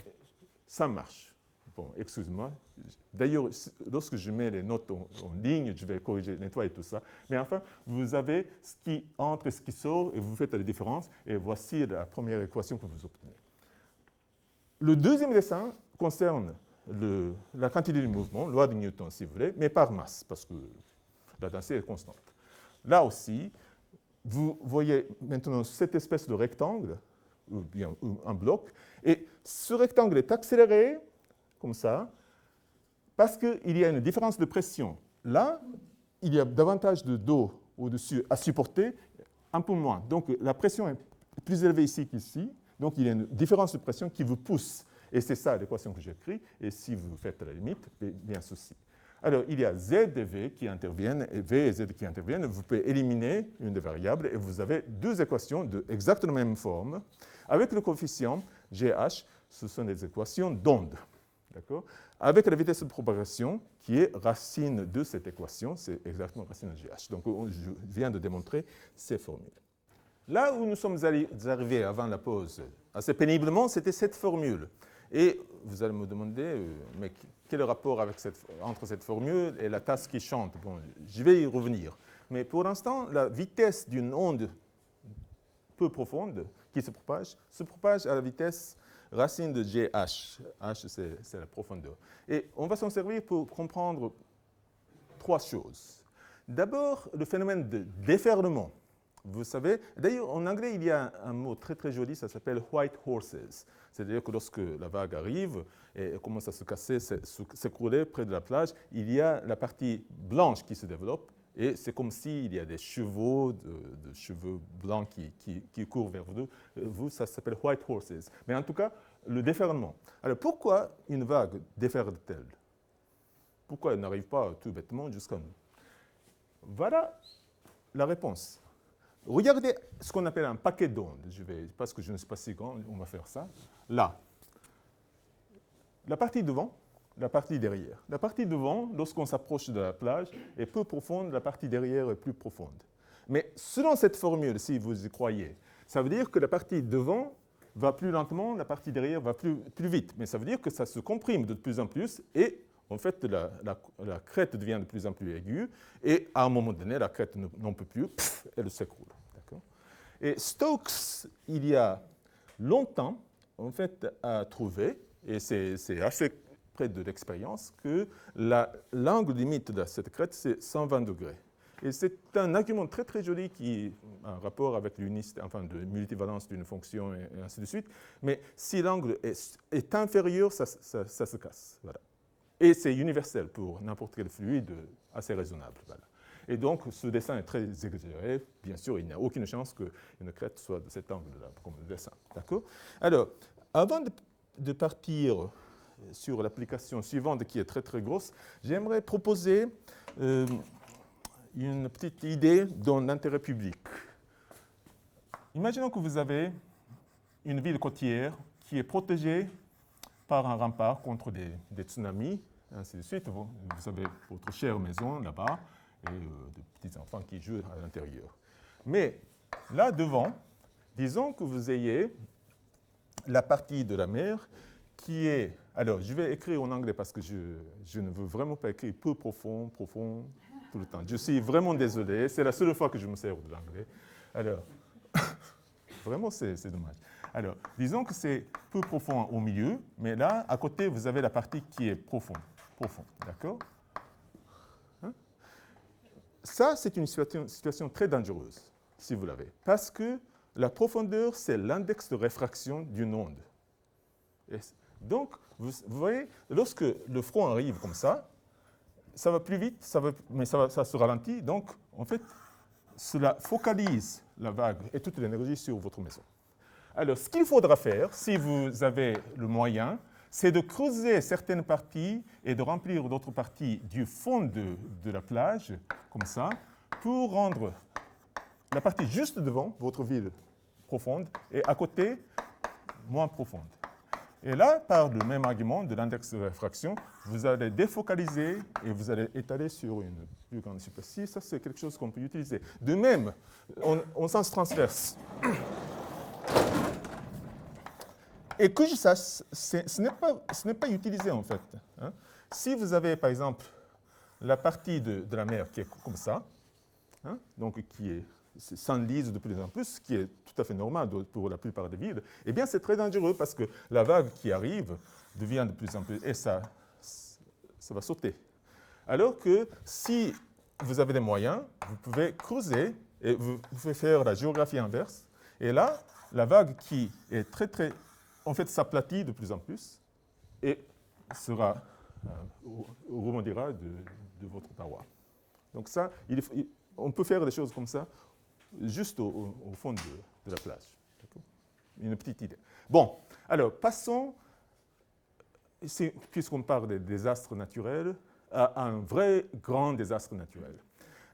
ça marche. Bon, excuse-moi. D'ailleurs, lorsque je mets les notes en ligne, je vais corriger, nettoyer tout ça. Mais enfin, vous avez ce qui entre et ce qui sort, et vous faites la différence, et voici la première équation que vous obtenez. Le deuxième dessin concerne la quantité du mouvement, loi de Newton si vous voulez, mais par masse, parce que la densité est constante. Là aussi, vous voyez maintenant cette espèce de rectangle, ou bien un bloc, et ce rectangle est accéléré, comme ça, parce qu'il y a une différence de pression. Là, il y a davantage d'eau au-dessus à supporter, un peu moins. Donc la pression est plus élevée ici qu'ici, donc il y a une différence de pression qui vous pousse. Et c'est ça l'équation que j'écris, et si vous faites la limite, bien ceci. Alors, il y a Z et V qui interviennent, et V et Z qui interviennent. Vous pouvez éliminer une des variables, et vous avez deux équations de exactement la même forme. Avec le coefficient GH, ce sont des équations d'onde. D'accord? Avec la vitesse de propagation, qui est racine de cette équation, c'est exactement racine de GH. Donc, je viens de démontrer ces formules. Là où nous sommes arrivés avant la pause, assez péniblement, c'était cette formule. Et vous allez me demander, mais quel est le rapport entre cette formule et la tasse qui chante? Bon, je vais y revenir. Mais pour l'instant, la vitesse d'une onde peu profonde qui se propage à la vitesse racine de GH. H, c'est la profondeur. Et on va s'en servir pour comprendre trois choses. D'abord, le phénomène de déferlement. Vous savez, d'ailleurs, en anglais, il y a un mot très très joli, ça s'appelle white horses. C'est-à-dire que lorsque la vague arrive et commence à se casser, s'écrouler près de la plage, il y a la partie blanche qui se développe et c'est comme s'il y a des chevaux, de cheveux blancs qui courent vers vous. Ça s'appelle white horses. Mais en tout cas, le déferlement. Alors pourquoi une vague déferle-t-elle? Pourquoi elle n'arrive pas tout bêtement jusqu'à nous? Voilà la réponse. Regardez ce qu'on appelle un paquet d'ondes. Parce que je ne suis pas si grand, on va faire ça. Là, la partie devant, la partie derrière. La partie devant, lorsqu'on s'approche de la plage, est peu profonde, la partie derrière est plus profonde. Mais selon cette formule, si vous y croyez, ça veut dire que la partie devant va plus lentement, la partie derrière va plus vite. Mais ça veut dire que ça se comprime de plus en plus et en fait, la crête devient de plus en plus aiguë et à un moment donné, la crête n'en peut plus, elle s'écroule. Et Stokes, il y a longtemps, en fait, a trouvé, et c'est assez près de l'expérience, que l'angle limite de cette crête, c'est 120 degrés. Et c'est un argument très très joli qui a un rapport avec l'unicité, enfin de multivalence d'une fonction et ainsi de suite. Mais si l'angle est inférieur, ça se casse. Voilà. Et c'est universel pour n'importe quel fluide assez raisonnable. Voilà. Et donc, ce dessin est très exagéré. Bien sûr, il n'y a aucune chance qu'une crête soit de cet angle-là, comme le dessin. D'accord? Alors, avant de partir sur l'application suivante, qui est très très grosse, j'aimerais proposer une petite idée dans l'intérêt public. Imaginons que vous avez une ville côtière qui est protégée par un rempart contre des tsunamis, et ainsi de suite. Vous avez votre chère maison là-bas et des petits enfants qui jouent à l'intérieur. Mais là devant, disons que vous ayez la partie de la mer qui est... Alors, je vais écrire en anglais parce que je ne veux vraiment pas écrire peu profond tout le temps. Je suis vraiment désolé, c'est la seule fois que je me sers de l'anglais. Alors, vraiment, c'est dommage. Alors, disons que c'est peu profond au milieu, mais là, à côté, vous avez la partie qui est profonde. D'accord? Hein? Ça, c'est une situation très dangereuse, si vous l'avez, parce que la profondeur, c'est l'index de réfraction d'une onde. Et donc, vous voyez, lorsque le front arrive comme ça va plus vite, mais ça se ralentit. Donc, en fait, cela focalise la vague et toute l'énergie sur votre maison. Alors, ce qu'il faudra faire, si vous avez le moyen, c'est de creuser certaines parties et de remplir d'autres parties du fond de la plage, comme ça, pour rendre la partie juste devant votre ville profonde et à côté moins profonde. Et là, par le même argument de l'index de réfraction, vous allez défocaliser et vous allez étaler sur une plus grande superficie. Ça, c'est quelque chose qu'on peut utiliser. De même, en sens transverse. Et que je sache, ce n'est pas utilisé en fait. Hein. Si vous avez par exemple la partie de la mer qui est comme ça, hein, donc qui s'enlise de plus en plus, ce qui est tout à fait normal pour la plupart des villes, eh bien c'est très dangereux parce que la vague qui arrive devient de plus en plus, et ça va sauter. Alors que si vous avez des moyens, vous pouvez creuser et vous pouvez faire la géographie inverse, et là, la vague qui est en fait, s'aplatit de plus en plus et rebondira de votre paroi. Donc ça, on peut faire des choses comme ça, juste au fond de la plage. Une petite idée. Bon, alors passons, puisqu'on parle des désastres naturels, à un vrai grand désastre naturel.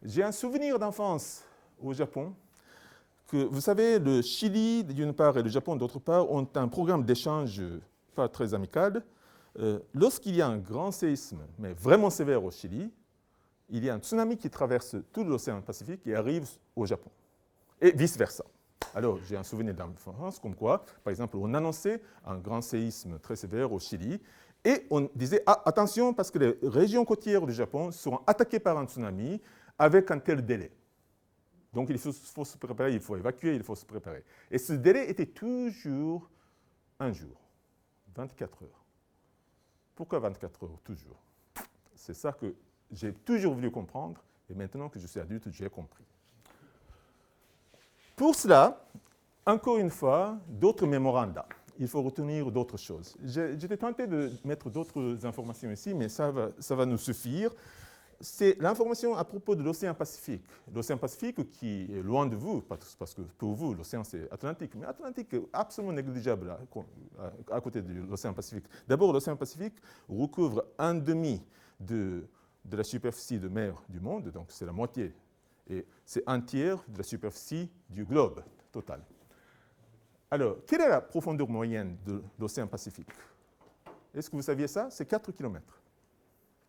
J'ai un souvenir d'enfance au Japon. Vous savez, le Chili, d'une part, et le Japon, d'autre part, ont un programme d'échange pas très amical. Lorsqu'il y a un grand séisme, mais vraiment sévère au Chili, il y a un tsunami qui traverse tout l'océan Pacifique et arrive au Japon, et vice-versa. Alors, j'ai un souvenir d'enfance comme quoi, par exemple, on annonçait un grand séisme très sévère au Chili, et on disait « Ah, attention, parce que les régions côtières du Japon seront attaquées par un tsunami avec un tel délai ». Donc, il faut se préparer, il faut évacuer, il faut se préparer. Et ce délai était toujours un jour, 24 heures. Pourquoi 24 heures, toujours? C'est ça que j'ai toujours voulu comprendre, et maintenant que je suis adulte, j'ai compris. Pour cela, encore une fois, d'autres mémoranda. Il faut retenir d'autres choses. J'étais tenté de mettre d'autres informations ici, mais ça va nous suffire. C'est l'information à propos de l'océan Pacifique. L'océan Pacifique qui est loin de vous, parce que pour vous, l'océan c'est Atlantique, mais Atlantique est absolument négligeable à côté de l'océan Pacifique. D'abord, l'océan Pacifique recouvre un demi de la superficie de mer du monde, donc c'est la moitié, et c'est un tiers de la superficie du globe total. Alors, quelle est la profondeur moyenne de l'océan Pacifique? Est-ce que vous saviez ça? C'est 4 km.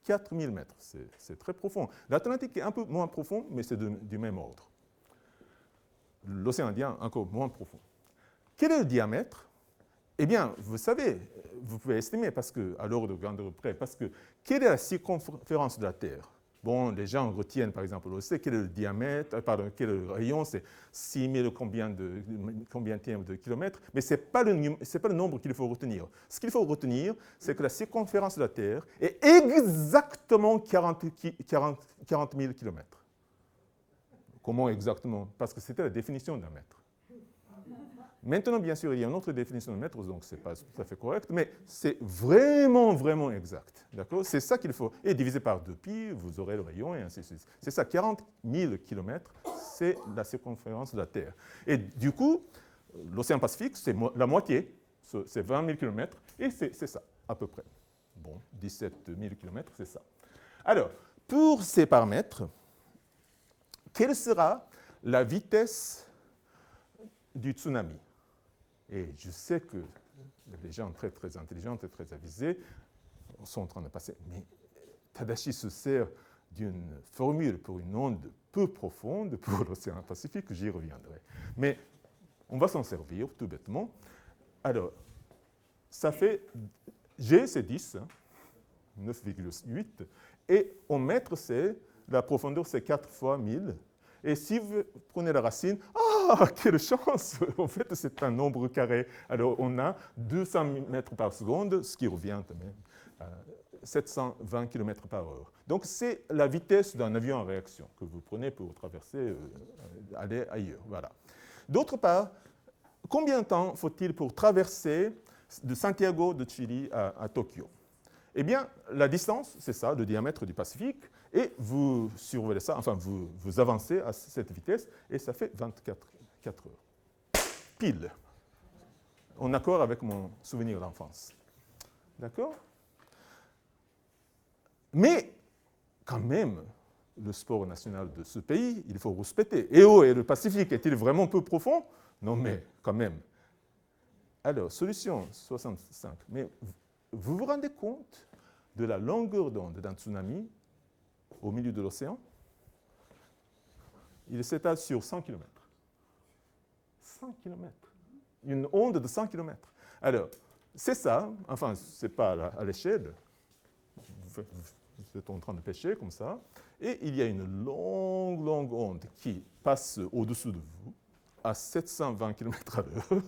4000 mètres, c'est très profond. L'Atlantique est un peu moins profond, mais c'est du même ordre. L'océan Indien, encore moins profond. Quel est le diamètre? Eh bien, vous savez, vous pouvez estimer à l'ordre de grandeur près, parce que quelle est la circonférence de la Terre? Bon, les gens retiennent, par exemple, on sait quel est le diamètre, quel est le rayon, c'est 6000 combien de kilomètres, mais ce n'est pas le nombre qu'il faut retenir. Ce qu'il faut retenir, c'est que la circonférence de la Terre est exactement 40 000 kilomètres. Comment exactement? Parce que c'était la définition d'un mètre. Maintenant, bien sûr, il y a une autre définition de mètre, donc ce n'est pas tout à fait correct, mais c'est vraiment, vraiment exact. D'accord? C'est ça qu'il faut. Et divisé par 2π, vous aurez le rayon et ainsi de suite. C'est ça, 40 000 kilomètres, c'est la circonférence de la Terre. Et du coup, l'océan Pacifique, c'est la moitié, c'est 20 000 kilomètres, et c'est ça, à peu près. Bon, 17 000 kilomètres, c'est ça. Alors, pour ces paramètres, quelle sera la vitesse du tsunami? Et je sais que les gens très, très intelligents et très avisés sont en train de passer. Mais Tadashi se sert d'une formule pour une onde peu profonde pour l'océan Pacifique, j'y reviendrai. Mais on va s'en servir tout bêtement. Alors, ça fait, G c'est 10, 9,8, et en mètres, la profondeur c'est 4 fois 1000. Et si vous prenez la racine, Ah, quelle chance! En fait, c'est un nombre carré. Alors, on a 200 mètres par seconde, ce qui revient quand même à 720 km par heure. Donc, c'est la vitesse d'un avion en réaction que vous prenez pour traverser, aller ailleurs. Voilà. D'autre part, combien de temps faut-il pour traverser de Santiago de Chili à Tokyo? Eh bien, la distance, c'est ça, le diamètre du Pacifique, et vous survolez ça, enfin, vous avancez à cette vitesse, et ça fait 24 heures. Pile. En accord avec mon souvenir d'enfance. D'accord? Mais, quand même, le sport national de ce pays, il faut respecter. Et le Pacifique est-il vraiment peu profond? Non, mais quand même. Alors, solution 65. Mais vous vous rendez compte de la longueur d'onde d'un tsunami au milieu de l'océan? Il s'étale sur 100 km. 100 km. Une onde de 100 km. Alors, c'est ça, enfin, ce n'est pas à l'échelle. Vous êtes en train de pêcher comme ça, et il y a une longue onde qui passe au-dessous de vous à 720 km à l'heure,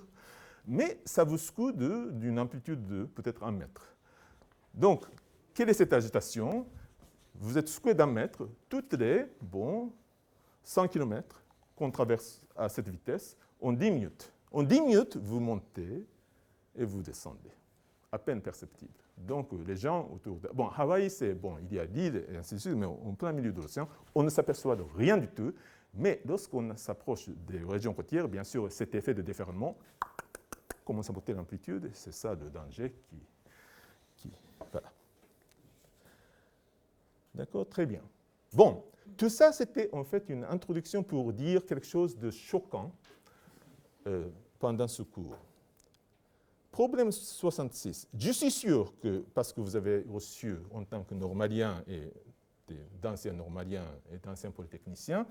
mais ça vous secoue d'une amplitude de peut-être 1 mètre. Donc, quelle est cette agitation? Vous êtes secoué d'1 mètre toutes les 100 km qu'on traverse à cette vitesse en 10 minutes. En 10 minutes, vous montez et vous descendez, à peine perceptible. Donc, les gens autour de... Bon, Hawaï, c'est bon, il y a l'île et ainsi de suite, mais en plein milieu de l'océan, on ne s'aperçoit de rien du tout. Mais lorsqu'on s'approche des régions côtières, bien sûr, cet effet de déferlement commence à monter l'amplitude, c'est ça le danger qui... Voilà. D'accord? Très bien. Bon, tout ça, c'était en fait une introduction pour dire quelque chose de choquant pendant ce cours. Problème 66. Je suis sûr que, parce que vous avez reçu en tant que normalien et d'anciens normaliens et d'anciens polytechniciens,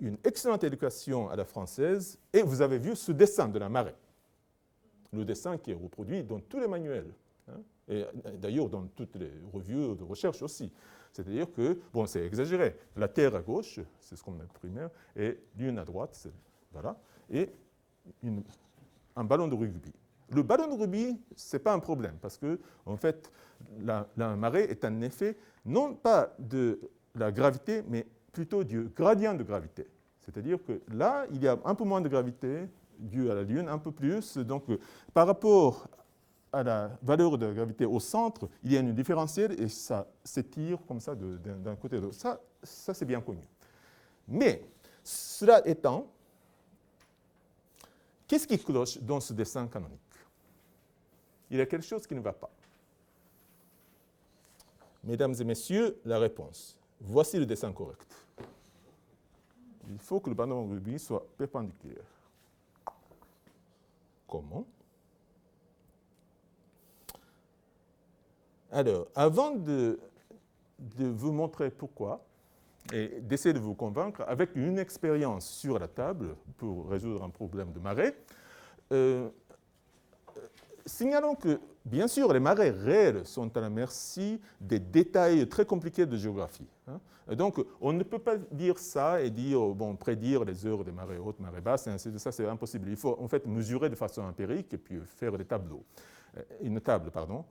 une excellente éducation à la française, et vous avez vu ce dessin de la marée. Le dessin qui est reproduit dans tous les manuels, hein, et d'ailleurs dans toutes les revues de recherche aussi. C'est-à-dire que, bon, c'est exagéré, la Terre à gauche, c'est ce qu'on met primaire, et Lune à droite, voilà, et un ballon de rugby. Le ballon de rugby, ce n'est pas un problème, parce que, en fait, la marée est un effet, non pas de la gravité, mais plutôt du gradient de gravité. C'est-à-dire que là, il y a un peu moins de gravité due à la Lune, un peu plus. Donc, par rapport à la valeur de la gravité au centre, il y a une différentielle et ça s'étire comme ça d'un côté à l'autre. Ça c'est bien connu. Mais, cela étant, qu'est-ce qui cloche dans ce dessin canonique? Il y a quelque chose qui ne va pas. Mesdames et messieurs, la réponse. Voici le dessin correct. Il faut que le ballon de rugby soit perpendiculaire. Comment? Alors, avant de vous montrer pourquoi, et d'essayer de vous convaincre, avec une expérience sur la table pour résoudre un problème de marée, signalons que, bien sûr, les marées réelles sont à la merci des détails très compliqués de géographie. Hein. Donc, on ne peut pas dire ça et dire, bon, prédire les heures des marées hautes, marées basses, et ainsi de ça, c'est impossible. Il faut en fait mesurer de façon empirique et puis faire des tableaux. Une table, pardon.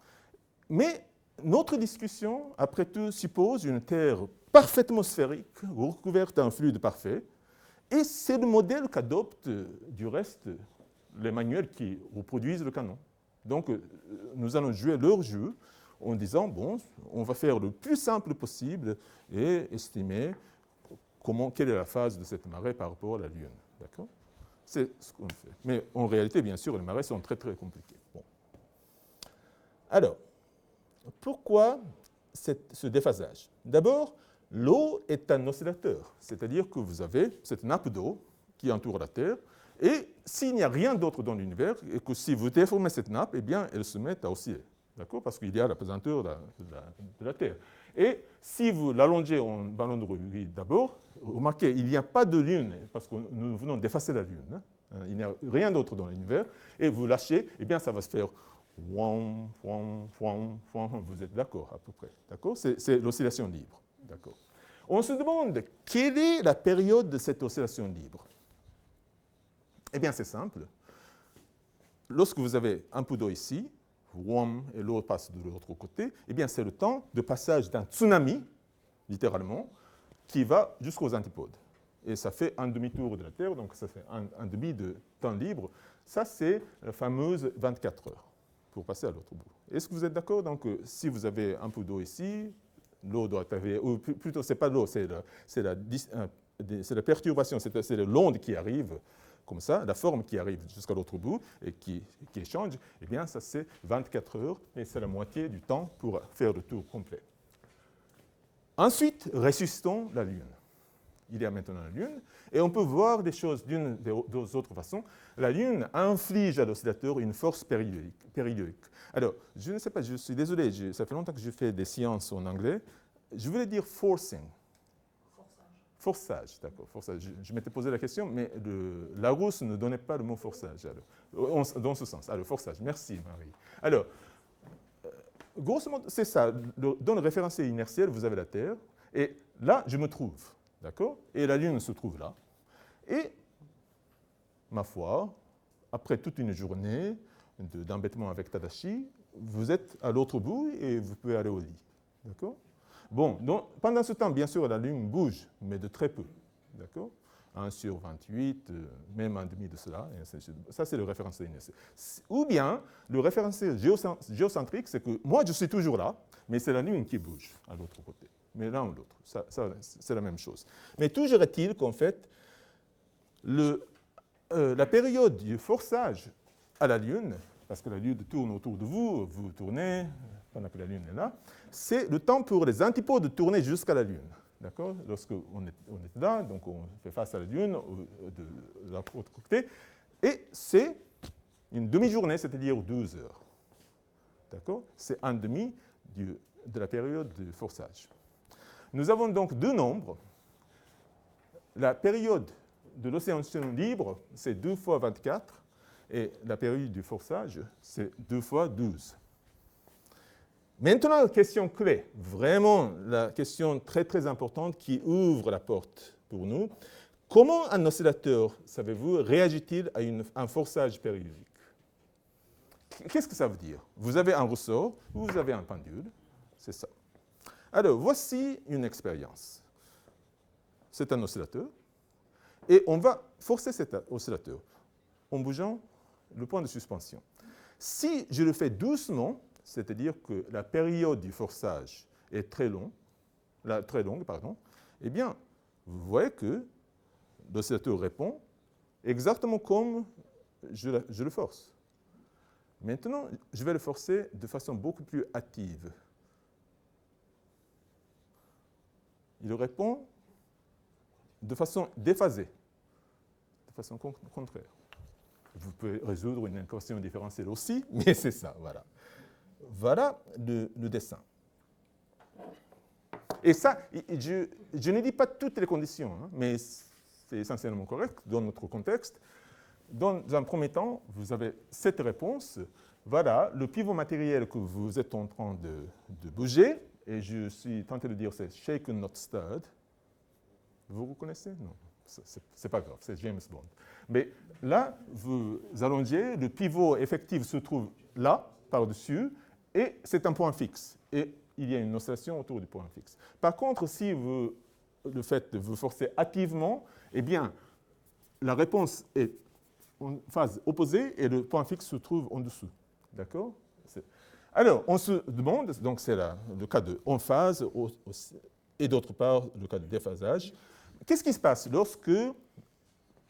Mais notre discussion, après tout, suppose une Terre parfaitement sphérique, recouverte d'un fluide parfait, et c'est le modèle qu'adoptent, du reste, les manuels qui reproduisent le canon. Donc, nous allons jouer leur jeu en disant, bon, on va faire le plus simple possible et estimer quelle est la phase de cette marée par rapport à la Lune. D'accord? C'est ce qu'on fait. Mais en réalité, bien sûr, les marées sont très, très compliquées. Bon. Alors, pourquoi ce déphasage? D'abord, l'eau est un oscillateur, c'est-à-dire que vous avez cette nappe d'eau qui entoure la Terre, et s'il n'y a rien d'autre dans l'univers, et que si vous déformez cette nappe, eh bien, elle se met à osciller, d'accord? Parce qu'il y a la pesanteur de la Terre. Et si vous l'allongez en ballon de rugby d'abord, remarquez, il n'y a pas de Lune, parce que nous venons d'effacer la Lune. Hein? Il n'y a rien d'autre dans l'univers, et vous lâchez, eh bien, ça va se faire vous êtes d'accord à peu près. D'accord? C'est l'oscillation libre. D'accord? On se demande quelle est la période de cette oscillation libre. Eh bien, c'est simple. Lorsque vous avez un peu d'eau ici, et l'eau passe de l'autre côté, eh bien, c'est le temps de passage d'un tsunami, littéralement, qui va jusqu'aux antipodes. Et ça fait un demi-tour de la Terre, donc ça fait un demi de temps libre. Ça, c'est la fameuse 24 heures pour passer à l'autre bout. Est-ce que vous êtes d'accord? Donc, si vous avez un peu d'eau ici, l'eau doit arriver, ou plutôt, ce n'est pas l'eau, c'est la perturbation, c'est l'onde qui arrive comme ça, la forme qui arrive jusqu'à l'autre bout et qui change. Eh bien, ça, c'est 24 heures, et c'est la moitié du temps pour faire le tour complet. Ensuite, ressuscitons la Lune. Il y a maintenant la Lune, et on peut voir des choses d'une des autres façons. La Lune inflige à l'oscillateur une force périodique. Alors, je ne sais pas, je suis désolé, ça fait longtemps que je fais des sciences en anglais. Je voulais dire forcing. Forçage, d'accord. Forçage. Je m'étais posé la question, mais Larousse ne donnait pas le mot forçage, alors, dans ce sens. Alors, forçage, merci Marie. Alors, grosso modo, c'est ça. Dans le référentiel inertiel, vous avez la Terre, et là, je me trouve, d'accord? Et la Lune se trouve là. Et, ma foi, après toute une journée d'embêtement avec Tadashi, vous êtes à l'autre bout et vous pouvez aller au lit, d'accord? Bon, donc, pendant ce temps, bien sûr, la Lune bouge, mais de très peu, d'accord? 1 sur 28, même un demi de cela. Ça, c'est le référentiel inertiel. Ou bien, le référentiel géocentrique, c'est que moi, je suis toujours là, mais c'est la Lune qui bouge à l'autre côté. Mais l'un ou l'autre, ça, c'est la même chose. Mais toujours est-il qu'en fait, la période du forçage à la Lune, parce que la Lune tourne autour de vous, vous tournez pendant que la Lune est là, c'est le temps pour les antipodes de tourner jusqu'à la Lune. D'accord? Lorsqu'on est là, donc on fait face à la Lune de l'autre côté, et c'est une demi-journée, c'est-à-dire 12 heures. D'accord? C'est un demi de la période de forçage. Nous avons donc deux nombres. La période de l'océan libre, c'est 2 fois 24, et la période du forçage, c'est 2 fois 12. Maintenant, la question clé, vraiment la question très très importante qui ouvre la porte pour nous. Comment un oscillateur, savez-vous, réagit-il à un forçage périodique? Qu'est-ce que ça veut dire? Vous avez un ressort, vous avez un pendule, c'est ça. Alors, voici une expérience. C'est un oscillateur, et on va forcer cet oscillateur en bougeant le point de suspension. Si je le fais doucement, c'est-à-dire que la période du forçage est très longue, eh bien, vous voyez que l'oscillateur répond exactement comme je le force. Maintenant, je vais le forcer de façon beaucoup plus hâtive. Il répond de façon déphasée, de façon contraire. Vous pouvez résoudre une équation différentielle aussi, mais c'est ça, voilà. Voilà le dessin. Et ça, je ne dis pas toutes les conditions, hein, mais c'est essentiellement correct dans notre contexte. Dans un premier temps, vous avez cette réponse. Voilà, le pivot matériel que vous êtes en train de bouger, et je suis tenté de dire c'est shaken not stirred. Vous reconnaissez? Non, c'est pas grave, c'est James Bond. Mais là, vous allongez, le pivot effectif se trouve là, par-dessus, et c'est un point fixe. Et il y a une oscillation autour du point fixe. Par contre, si vous le faites de vous forcer hâtivement, eh bien, la réponse est en phase opposée et le point fixe se trouve en dessous. D'accord? Alors, on se demande, donc c'est le cas de en phase et d'autre part le cas de déphasage. Qu'est-ce qui se passe lorsque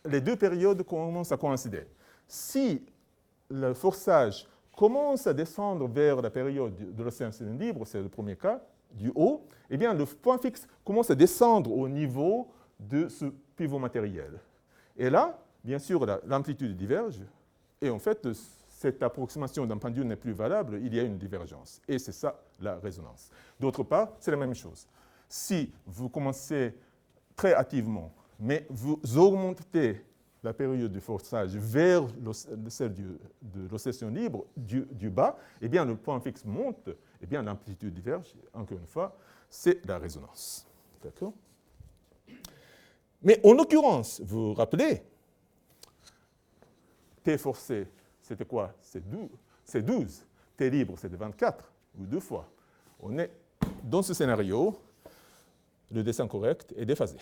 les deux périodes commencent à coïncider? Si le forçage commence à descendre vers la période de l'océan libre, c'est le premier cas, du haut, eh bien, le point fixe commence à descendre au niveau de ce pivot matériel. Et là, bien sûr, l'amplitude diverge, et en fait, cette approximation d'un pendule n'est plus valable, il y a une divergence. Et c'est ça, la résonance. D'autre part, c'est la même chose. Si vous commencez très hâtivement, mais vous augmentez la période de forçage vers celle de l'oscillation libre du bas, eh bien, le point fixe monte, eh bien, l'amplitude diverge. Encore une fois, c'est la résonance. D'accord? Mais en l'occurrence, vous vous rappelez, T forcé, c'était quoi? C'est 12. T libre, c'était 24, ou 2 fois. On est dans ce scénario, le dessin correct est déphasé.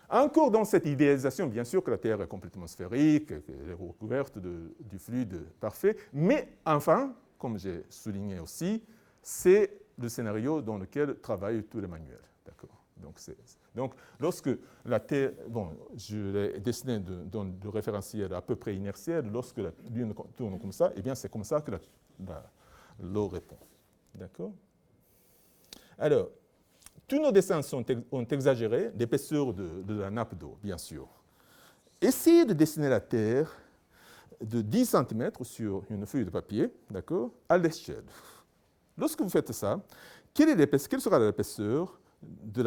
Encore dans cette idéalisation, bien sûr que la Terre est complètement sphérique, qu'elle est recouverte du fluide parfait, mais enfin, comme j'ai souligné aussi, c'est le scénario dans lequel travaillent tous les manuels. D'accord. Donc, lorsque la Terre, bon, je l'ai dessiné dans le référentiel à peu près inertiel, lorsque la Lune tourne comme ça, eh bien c'est comme ça que l'eau répond. D'accord. Alors, tous nos dessins ont exagéré l'épaisseur de la nappe d'eau, bien sûr. Essayez de dessiner la Terre de 10 cm sur une feuille de papier, d'accord, à l'échelle. Lorsque vous faites ça, quelle sera l'épaisseur de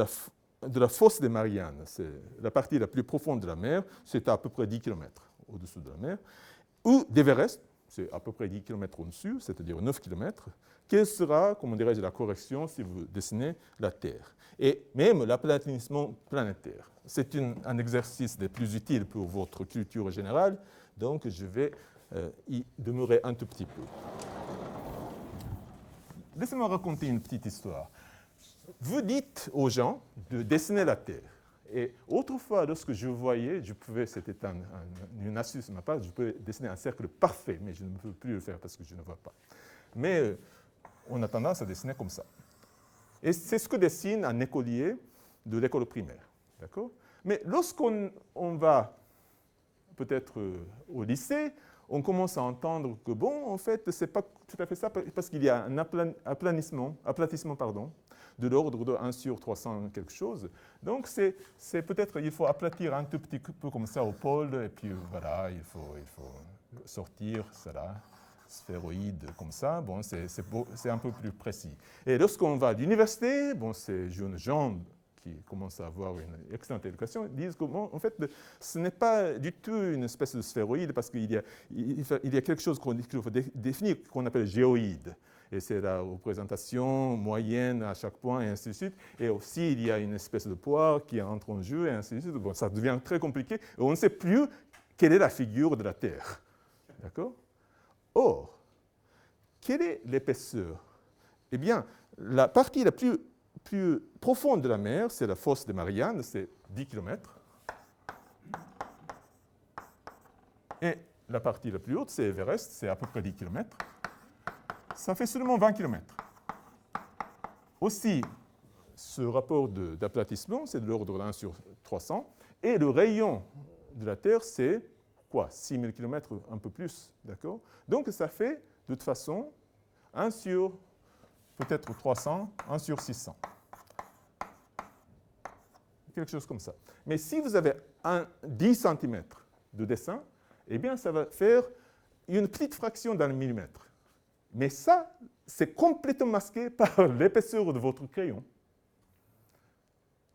la fosse des Mariannes? C'est la partie la plus profonde de la mer, c'est à peu près 10 km au-dessous de la mer. Ou d'Everest, c'est à peu près 10 km au-dessus, c'est-à-dire 9 km. Quelle sera, comment dirais-je, la correction si vous dessinez la Terre? Et même l'aplatissement planétaire. C'est un exercice des plus utiles pour votre culture générale, donc je vais y demeurer un tout petit peu. Laissez-moi raconter une petite histoire. Vous dites aux gens de dessiner la Terre. Et autrefois, lorsque je voyais, c'était une astuce de ma part, je pouvais dessiner un cercle parfait, mais je ne peux plus le faire parce que je ne vois pas. Mais on a tendance à dessiner comme ça. Et c'est ce que dessine un écolier de l'école primaire. D'accord? Mais lorsqu'on va peut-être au lycée, on commence à entendre que, bon, en fait, ce n'est pas tout à fait ça, parce qu'il y a un aplatissement de l'ordre de 1 sur 300 quelque chose. Donc, c'est peut-être, il faut aplatir un tout petit peu comme ça au pôle, et puis voilà, il faut sortir cela, sphéroïde comme ça. Bon, c'est un peu plus précis. Et lorsqu'on va à l'université, bon, ces jeunes gens qui commencent à avoir une excellente éducation disent que, bon, en fait, ce n'est pas du tout une espèce de sphéroïde, parce qu'il y a quelque chose qu'il faut définir, qu'on appelle géoïde. Et c'est la représentation moyenne à chaque point, et ainsi de suite. Et aussi, il y a une espèce de poids qui entre en jeu, et ainsi de suite. Bon, ça devient très compliqué. Et on ne sait plus quelle est la figure de la Terre. D'accord? Or, quelle est l'épaisseur? Eh bien, la partie la plus profonde de la mer, c'est la fosse des Mariannes, c'est 10 km. Et la partie la plus haute, c'est Everest, c'est à peu près 10 km. Ça fait seulement 20 km. Aussi, ce rapport d'aplatissement, c'est de l'ordre de 1 sur 300. Et le rayon de la Terre, c'est quoi? 6000 km, un peu plus. D'accord? Donc, ça fait, de toute façon, 1 sur peut-être 300, 1 sur 600. Quelque chose comme ça. Mais si vous avez 10 cm de dessin, eh bien, ça va faire une petite fraction d'un millimètre. Mais ça, c'est complètement masqué par l'épaisseur de votre crayon.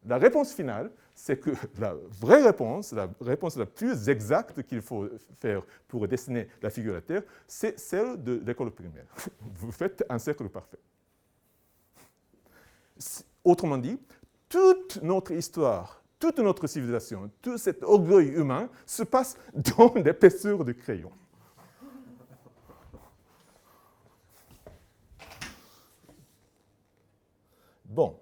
La réponse finale, c'est que la vraie réponse, la réponse la plus exacte qu'il faut faire pour dessiner la figure de la Terre, c'est celle de l'école primaire. Vous faites un cercle parfait. Autrement dit, toute notre histoire, toute notre civilisation, tout cet orgueil humain se passe dans l'épaisseur du crayon. Bon,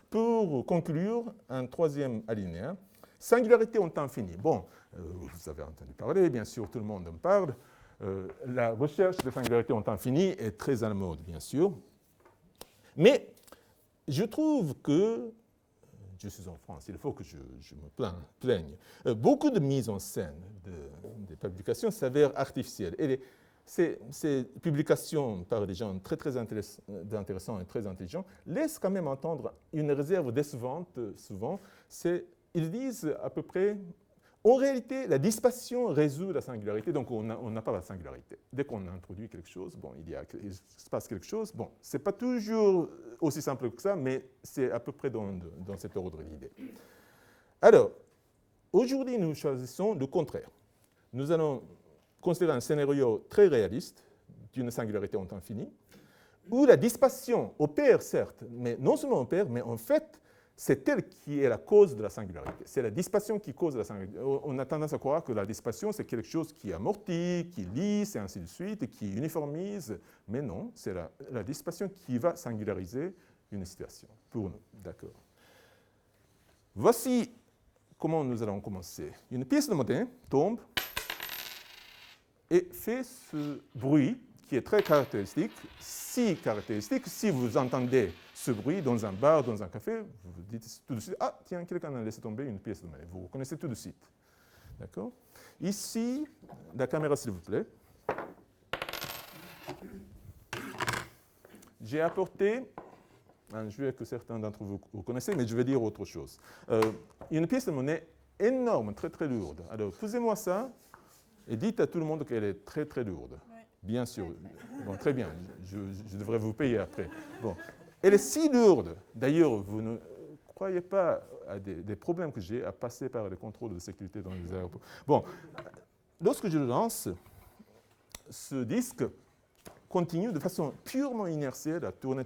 pour conclure, un troisième alinéa. Singularité en temps fini. Bon, vous avez entendu parler, bien sûr, tout le monde en parle. La recherche de singularité en temps fini est très à la mode, bien sûr. Mais je trouve que, je suis en France, il faut que je me plaigne, beaucoup de mises en scène des publications s'avèrent artificielles. Et ces publications par des gens très intéressants et très intelligents laissent quand même entendre une réserve décevante souvent. Ils disent à peu près, en réalité, la disparition résout la singularité, donc on n'a pas la singularité. Dès qu'on introduit quelque chose, bon, il se passe quelque chose. Bon, ce n'est pas toujours aussi simple que ça, mais c'est à peu près dans cet ordre d'idée. Alors, aujourd'hui, nous choisissons le contraire. Nous allons considérer un scénario très réaliste d'une singularité en temps fini, où la disparition opère, certes, mais non seulement opère, mais en fait, c'est elle qui est la cause de la singularité. C'est la dissipation qui cause la singularité. On a tendance à croire que la dissipation, c'est quelque chose qui amortit, qui lisse, et ainsi de suite, et qui uniformise. Mais non, c'est la dissipation qui va singulariser une situation, pour nous. D'accord. Voici comment nous allons commencer. Une pièce de monnaie tombe et fait ce bruit qui est très caractéristique, si caractéristique. Si vous entendez ce bruit dans un bar, dans un café, vous vous dites tout de suite, ah tiens, quelqu'un a laissé tomber une pièce de monnaie. Vous reconnaissez tout de suite. D'accord? Ici, la caméra s'il vous plaît. J'ai apporté un jouet que certains d'entre vous connaissez, mais je vais dire autre chose. Une pièce de monnaie énorme, très très lourde. Alors, posez-moi ça et dites à tout le monde qu'elle est très très lourde. Oui. Bien sûr. Bon, très bien. Je devrais vous payer après. Bon. Elle est si lourde. D'ailleurs, vous ne croyez pas à des problèmes que j'ai à passer par les contrôles de sécurité dans les aéroports. Bon. Lorsque je le lance, ce disque continue de façon purement inertielle à tourner,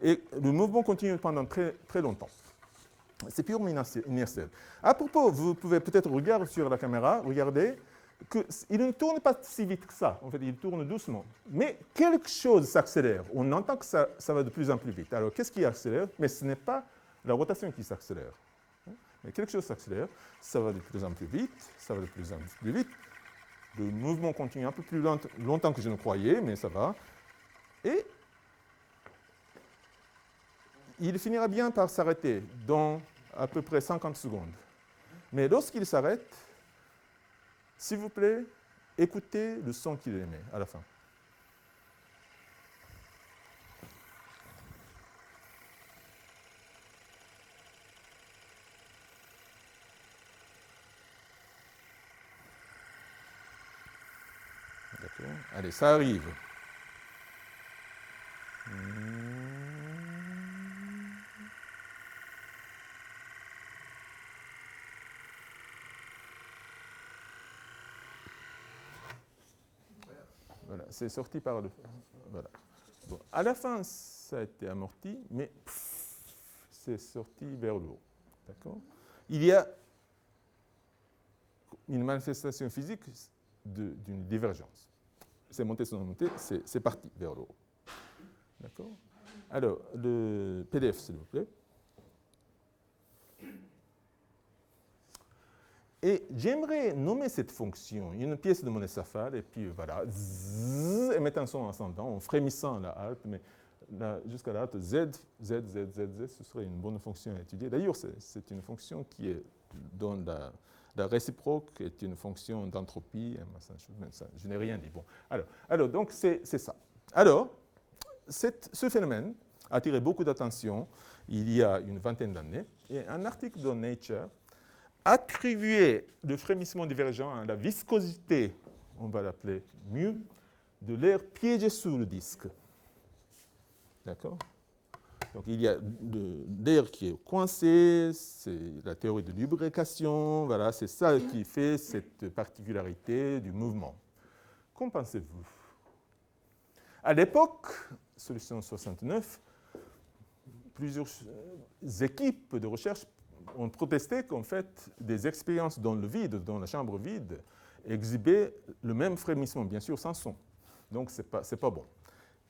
et le mouvement continue pendant très, très longtemps. C'est purement inertiel. À propos, vous pouvez peut-être regarder sur la caméra, regardez, qu'il ne tourne pas si vite que ça. En fait, il tourne doucement. Mais quelque chose s'accélère. On entend que ça va de plus en plus vite. Alors, qu'est-ce qui accélère? Mais ce n'est pas la rotation qui s'accélère. Mais quelque chose s'accélère, ça va de plus en plus vite, ça va de plus en plus vite. Le mouvement continue un peu plus longtemps que je ne croyais, mais ça va. Et il finira bien par s'arrêter dans à peu près 50 secondes. Mais lorsqu'il s'arrête, s'il vous plaît, écoutez le son qu'il émet à la fin. D'accord. Allez, ça arrive. Voilà, c'est sorti par le... Voilà. Bon, à la fin, ça a été amorti, mais c'est sorti vers le haut. D'accord? Il y a une manifestation physique d'une divergence. C'est monté, c'est parti vers le haut. D'accord? Alors, le PDF, s'il vous plaît. Et j'aimerais nommer cette fonction une pièce de monnaie Safar, et puis voilà, zzz, émettre un son ascendant en frémissant la halte, mais jusqu'à la halte Z, ce serait une bonne fonction à étudier. D'ailleurs, c'est une fonction qui est dans la réciproque, est une fonction d'entropie, je n'ai rien dit. Bon, alors donc c'est ça. Alors, ce phénomène a attiré beaucoup d'attention il y a une vingtaine d'années, et un article dans Nature attribuait le frémissement divergent à la viscosité, on va l'appeler mu, de l'air piégé sous le disque. D'accord? Donc il y a l'air qui est coincé, c'est la théorie de lubrication, voilà, c'est ça qui fait cette particularité du mouvement. Qu'en pensez-vous? À l'époque, solution 69, plusieurs équipes de recherche ont protesté qu'en fait, des expériences dans le vide, dans la chambre vide, exhibaient le même frémissement, bien sûr sans son. Donc, ce n'est pas bon.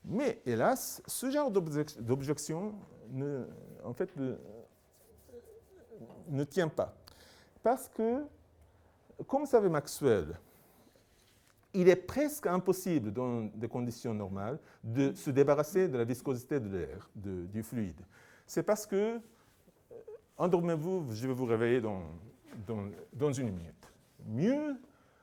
Mais hélas, ce genre d'objection ne tient pas. Parce que, comme savait Maxwell, il est presque impossible, dans des conditions normales, de se débarrasser de la viscosité de l'air, du fluide. C'est parce que, endormez-vous, je vais vous réveiller dans une minute. Mieux,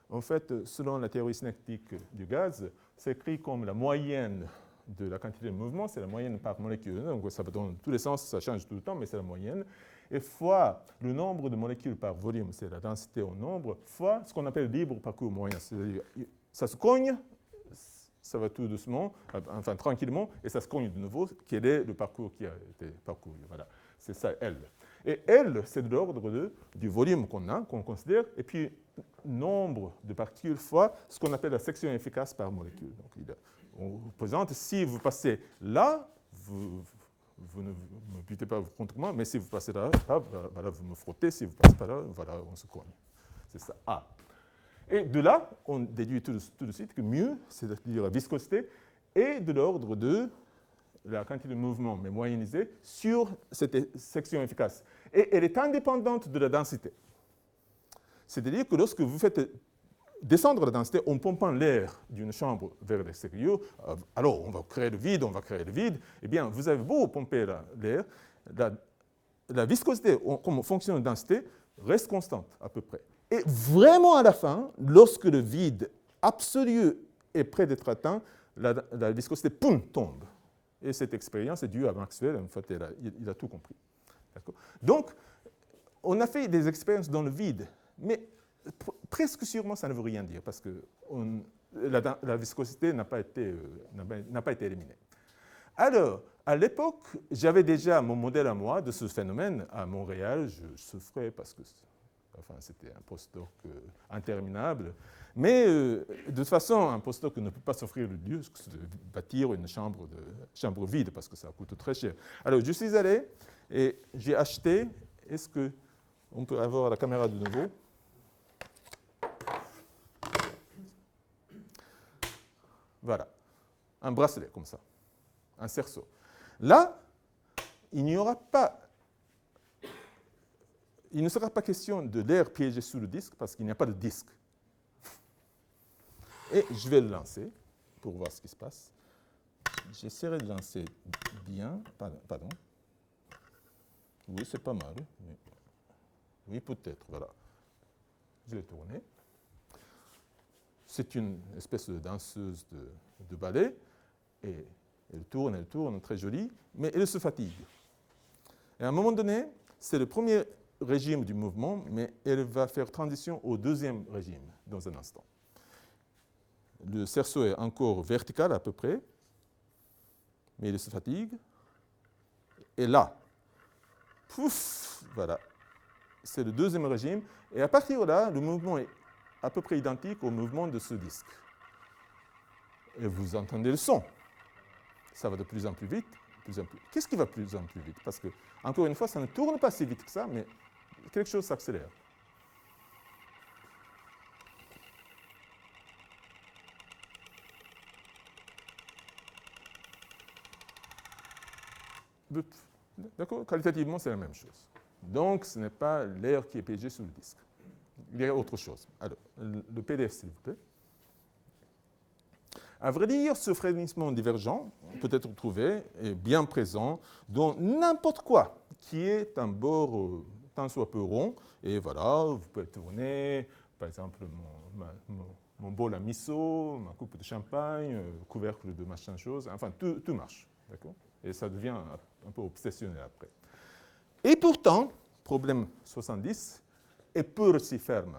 en fait, selon la théorie cinétique du gaz, c'est écrit comme la moyenne de la quantité de mouvement, c'est la moyenne par molécule. Donc ça va dans tous les sens, ça change tout le temps, mais c'est la moyenne. Et fois le nombre de molécules par volume, c'est la densité en nombre, fois ce qu'on appelle le libre parcours moyen. C'est-à-dire, ça se cogne, ça va tout doucement, enfin tranquillement, et ça se cogne de nouveau. Quel est le parcours qui a été parcouru? Voilà, c'est ça, L. Et L, c'est de l'ordre du volume qu'on considère, et puis nombre de particules fois ce qu'on appelle la section efficace par molécule. Donc, on vous présente, si vous passez là, vous ne me butez pas contre moi, mais si vous passez là, voilà, vous me frottez, si vous ne passez pas là, voilà, on se cogne. C'est ça, A. Et de là, on déduit tout de suite que mu, c'est-à-dire la viscosité, est de l'ordre de la quantité de mouvement, mais moyennisée, sur cette section efficace. Et elle est indépendante de la densité. C'est-à-dire que lorsque vous faites descendre la densité en pompant l'air d'une chambre vers l'extérieur, alors on va créer le vide, eh bien, vous avez beau pomper l'air, la viscosité, comme fonction de densité, reste constante à peu près. Et vraiment à la fin, lorsque le vide absolu est près d'être atteint, la viscosité, poum, tombe. Et cette expérience est due à Maxwell, en fait, il a tout compris. Donc, on a fait des expériences dans le vide, mais presque sûrement, ça ne veut rien dire, parce que la viscosité n'a pas été éliminée. Alors, à l'époque, j'avais déjà mon modèle à moi de ce phénomène à Montréal. Je souffrais parce que c'était un postdoc interminable. Mais de toute façon, un postdoc ne peut pas s'offrir le luxe de bâtir une chambre vide parce que ça coûte très cher. Alors, je suis allé et j'ai acheté. Est-ce qu'on peut avoir la caméra de nouveau? Voilà, un bracelet comme ça, un cerceau. Là, il ne sera pas question de l'air piégé sous le disque parce qu'il n'y a pas de disque. Et je vais le lancer pour voir ce qui se passe. J'essaierai de lancer bien. Pardon. Oui, c'est pas mal. Oui, peut-être, voilà. Je vais tourner. C'est une espèce de danseuse de ballet, et elle tourne, très jolie, mais elle se fatigue. Et à un moment donné, c'est le premier régime du mouvement, mais elle va faire transition au deuxième régime dans un instant. Le cerceau est encore vertical à peu près, mais il se fatigue. Et là, pouf, voilà, c'est le deuxième régime. Et à partir de là, le mouvement est à peu près identique au mouvement de ce disque. Et vous entendez le son. Ça va de plus en plus vite. Qu'est-ce qui va de plus en plus vite? Parce que, encore une fois, ça ne tourne pas si vite que ça, mais quelque chose s'accélère. D'accord? Qualitativement, c'est la même chose. Donc, ce n'est pas l'air qui est piégé sous le disque. Il y a autre chose. Alors, le PDF, s'il vous plaît. À vrai dire, ce frémissement divergent peut être trouvé et bien présent dans n'importe quoi qui est un bord tant soit peu rond. Et voilà, vous pouvez tourner, par exemple, mon bol à miso, ma coupe de champagne, couvercle de machin chose. Enfin, tout marche. D'accord? Et ça devient un peu obsessionnel après. Et pourtant, problème 70, est peu aussi ferme,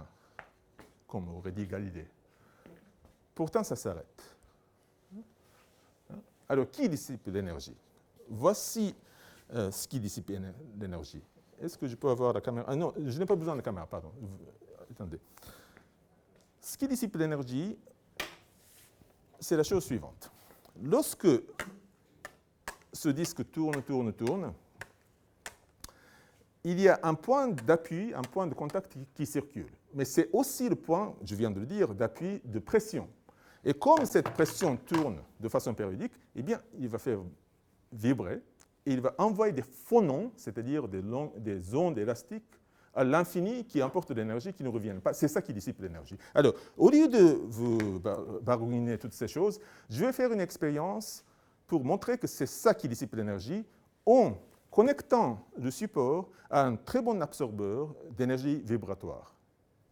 comme aurait dit Galilée. Pourtant, ça s'arrête. Alors, qui dissipe l'énergie? Voici ce qui dissipe l'énergie. Est-ce que je peux avoir la caméra? Ah non, je n'ai pas besoin de la caméra, pardon. Attendez. Ce qui dissipe l'énergie, c'est la chose suivante. Lorsque ce disque tourne, il y a un point d'appui, un point de contact qui circule. Mais c'est aussi le point, je viens de le dire, d'appui de pression. Et comme cette pression tourne de façon périodique, eh bien, il va faire vibrer et il va envoyer des phonons, c'est-à-dire des ondes élastiques, à l'infini qui emportent de l'énergie qui ne reviennent pas. C'est ça qui dissipe l'énergie. Alors, au lieu de vous baragouiner toutes ces choses, je vais faire une expérience pour montrer que c'est ça qui dissipe l'énergie en connectant le support à un très bon absorbeur d'énergie vibratoire,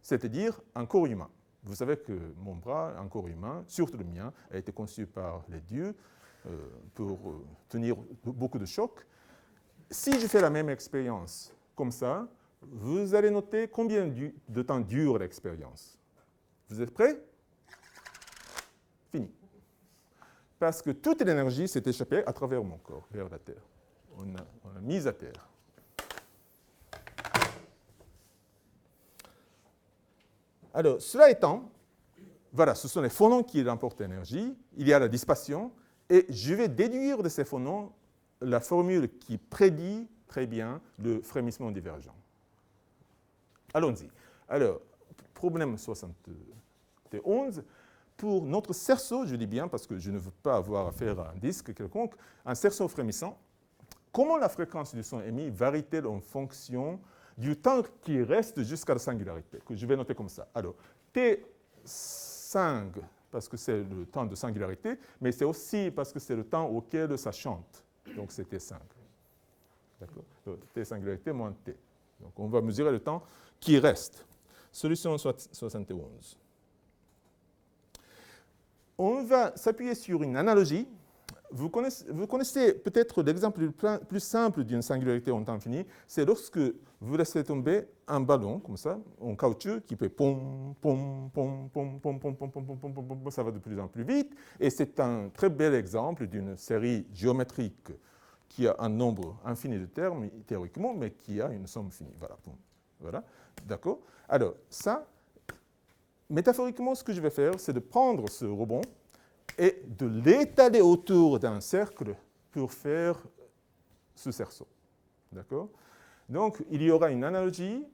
c'est-à-dire un corps humain. Vous savez que mon bras, un corps humain, surtout le mien, a été conçu par les dieux pour tenir beaucoup de chocs. Si je fais la même expérience comme ça, vous allez noter combien de temps dure l'expérience. Vous êtes prêts? Fini. Parce que toute l'énergie s'est échappée à travers mon corps vers la Terre. On a mis à terre. Alors, cela étant, voilà, ce sont les phonons qui remportent l'énergie, il y a la dissipation, et je vais déduire de ces phonons la formule qui prédit très bien le frémissement divergent. Allons-y. Alors, problème 71. Pour notre cerceau, je dis bien parce que je ne veux pas avoir affaire à un disque quelconque, un cerceau frémissant, comment la fréquence du son émis varie-t-elle en fonction du temps qui reste jusqu'à la singularité, que je vais noter comme ça. Alors, T5, parce que c'est le temps de singularité, mais c'est aussi parce que c'est le temps auquel ça chante. Donc, c'est T5. D'accord? T singularité moins T. Donc, on va mesurer le temps qui reste. Solution 71. On va s'appuyer sur une analogie. Vous connaissez peut-être l'exemple le plus simple d'une singularité en temps infini, c'est lorsque vous laissez tomber un ballon, comme ça, en caoutchouc, qui fait pom, pom, pom, pom, pom, pom, pom, pom, pom, pom, pom, pom, ça va de plus en plus vite. Et c'est un très bel exemple d'une série géométrique qui a un nombre infini de termes, théoriquement, mais qui a une somme finie. Voilà, pom. Voilà, d'accord. Alors, ça, métaphoriquement, ce que je vais faire, c'est de prendre ce rebond et de l'étaler autour d'un cercle pour faire ce cerceau. D'accord? Donc, il y aura une analogie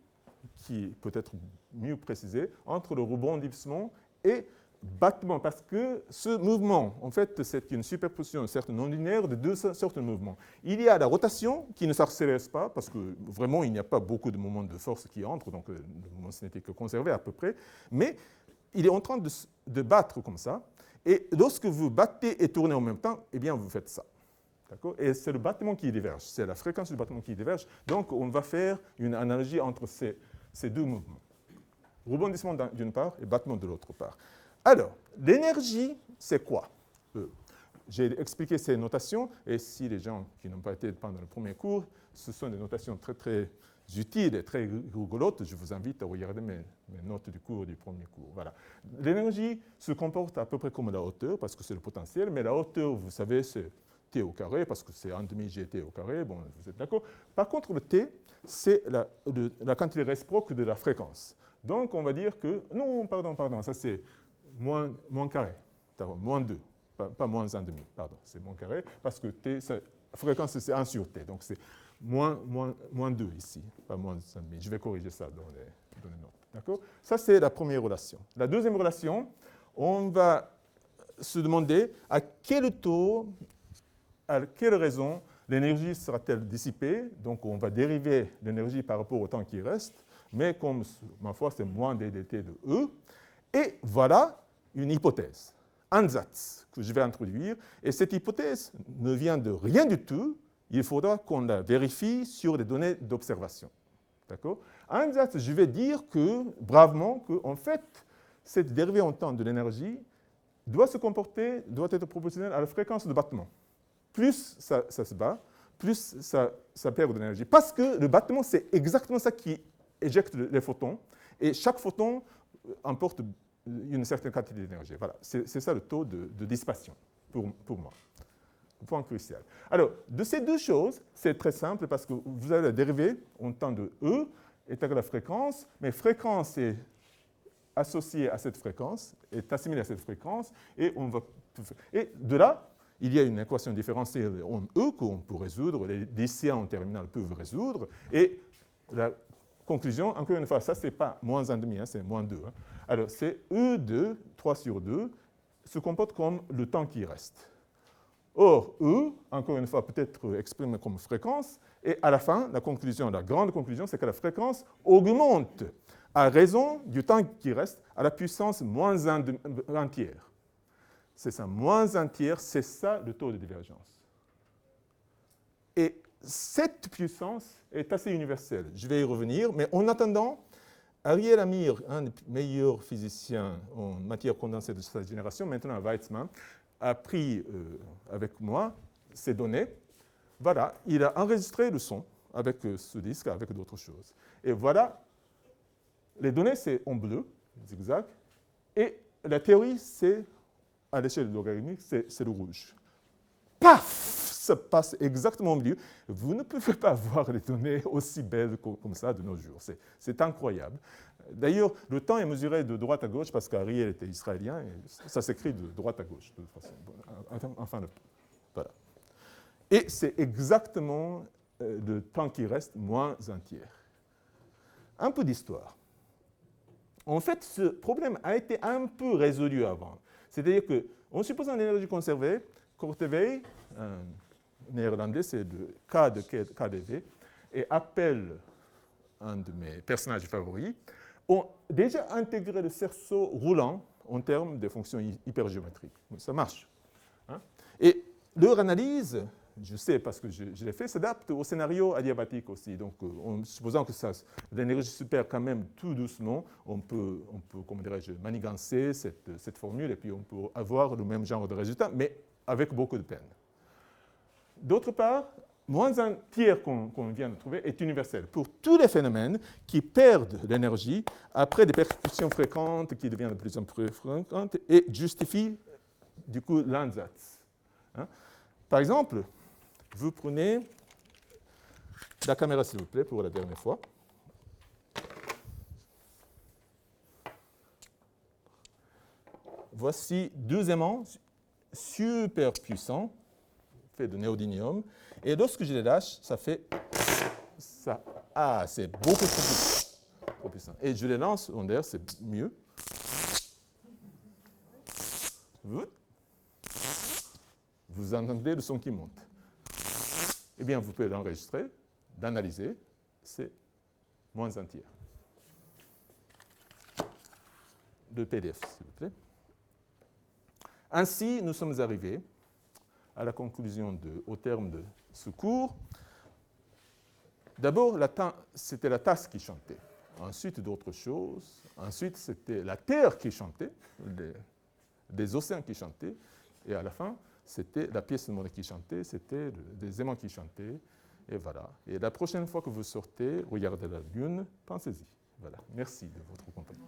qui peut être mieux précisée entre le rebondissement et battement, parce que ce mouvement, en fait, c'est une superposition certes non linéaire de deux sortes de mouvements. Il y a la rotation qui ne s'accélère pas, parce que vraiment, il n'y a pas beaucoup de moments de force qui entrent, donc le moment cinétique est conservé à peu près, mais il est en train de battre comme ça, et lorsque vous battez et tournez en même temps, eh bien, vous faites ça. D'accord? Et c'est le battement qui diverge, c'est la fréquence du battement qui diverge. Donc, on va faire une analogie entre ces deux mouvements. Rebondissement d'une part et battement de l'autre part. Alors, l'énergie, c'est quoi? J'ai expliqué ces notations, et si les gens qui n'ont pas été pendant le premier cours, ce sont des notations très, très utiles et très rigolotes, je vous invite à regarder mes notes du cours du premier cours. Voilà. L'énergie se comporte à peu près comme la hauteur, parce que c'est le potentiel, mais la hauteur, vous savez, c'est T au carré, parce que c'est 1,5 GT au carré, bon, vous êtes d'accord. Par contre, le T, c'est la quantité réciproque de la fréquence. Donc, on va dire que, non, pardon, ça c'est moins carré, moins 2, pas moins 1,5, pardon, c'est moins carré, parce que T, la fréquence c'est 1 sur T, donc c'est moins 2 ici, pas moins 1,5. Je vais corriger ça dans les notes. D'accord? Ça, c'est la première relation. La deuxième relation, on va se demander à quel taux, à quelle raison l'énergie sera-t-elle dissipée. Donc, on va dériver l'énergie par rapport au temps qui reste, mais comme, ma foi, c'est moins ddt de E. Et voilà une hypothèse, ansatz, que je vais introduire. Et cette hypothèse ne vient de rien du tout. Il faudra qu'on la vérifie sur les données d'observation. D'accord? Ansatz, je vais dire que, bravement, qu'en fait, cette dérivée en temps de l'énergie doit être proportionnelle à la fréquence de battement. Plus ça se bat, plus ça perd de l'énergie. Parce que le battement, c'est exactement ça qui éjecte les photons. Et chaque photon emporte une certaine quantité d'énergie. Voilà, c'est ça le taux de dissipation pour moi. Point crucial. Alors, de ces deux choses, c'est très simple parce que vous avez la dérivée en temps de E est égal à la fréquence, mais fréquence est associée à cette fréquence, est assimilée à cette fréquence, et de là, il y a une équation différentielle en E qu'on peut résoudre, les lycéens en terminale peuvent résoudre, et la conclusion, encore une fois, ça c'est pas moins 1,5, c'est moins 2. Hein. Alors, c'est E2, 3 sur 2, se comporte comme le temps qui reste. Or, E, encore une fois, peut être exprimé comme fréquence, et à la fin, la grande conclusion, c'est que la fréquence augmente à raison du temps qui reste à la puissance moins 1 tiers. C'est ça, moins 1 tiers, c'est ça le taux de divergence. Et cette puissance est assez universelle. Je vais y revenir, mais en attendant, Ariel Amir, un des meilleurs physiciens en matière condensée de sa génération, maintenant à Weizmann, a pris avec moi ces données. Voilà, il a enregistré le son avec ce disque, avec d'autres choses. Et voilà, les données, c'est en bleu, zigzag, et la théorie, c'est, à l'échelle logarithmique, c'est le rouge. Paf! Ça passe exactement au milieu. Vous ne pouvez pas voir les données aussi belles comme ça de nos jours. C'est incroyable. D'ailleurs, le temps est mesuré de droite à gauche parce qu'Ariel était israélien et ça s'écrit de droite à gauche, de toute façon. Enfin, voilà. Et c'est exactement le temps qui reste, moins un tiers. Un peu d'histoire. En fait, ce problème a été un peu résolu avant. C'est-à-dire qu'on suppose une énergie conservée, Kortewey, un néerlandais, c'est le K de KdV, et appelle un de mes personnages favoris, ont déjà intégré le cerceau roulant en termes de fonctions hypergéométriques. Ça marche. Hein? Et leur analyse, je sais parce que je l'ai fait, s'adapte au scénario adiabatique aussi. Donc, en supposant que l'énergie supère quand même tout doucement, on peut comment dirais-je, manigancer cette formule et puis on peut avoir le même genre de résultat, mais avec beaucoup de peine. D'autre part, moins un tiers qu'on vient de trouver est universel pour tous les phénomènes qui perdent l'énergie après des percussions fréquentes qui deviennent de plus en plus fréquentes et justifient du coup l'ansatz. Hein? Par exemple, vous prenez la caméra s'il vous plaît pour la dernière fois. Voici deux aimants super puissants faits de néodymium. Et lorsque je les lâche, ça fait ça. Ah, c'est beaucoup trop puissant. Et je les lance en l'air, c'est mieux. Vous entendez le son qui monte. Eh bien, vous pouvez l'enregistrer, l'analyser, c'est moins un tiers. Le PDF, s'il vous plaît. Ainsi, nous sommes arrivés à la conclusion au terme de ce cours. D'abord, c'était la tasse qui chantait. Ensuite, d'autres choses. Ensuite, c'était la terre qui chantait, des océans qui chantaient. Et à la fin, c'était la pièce de monnaie qui chantait, c'était des aimants qui chantaient. Et voilà. Et la prochaine fois que vous sortez, regardez la lune, pensez-y. Voilà. Merci de votre compagnie.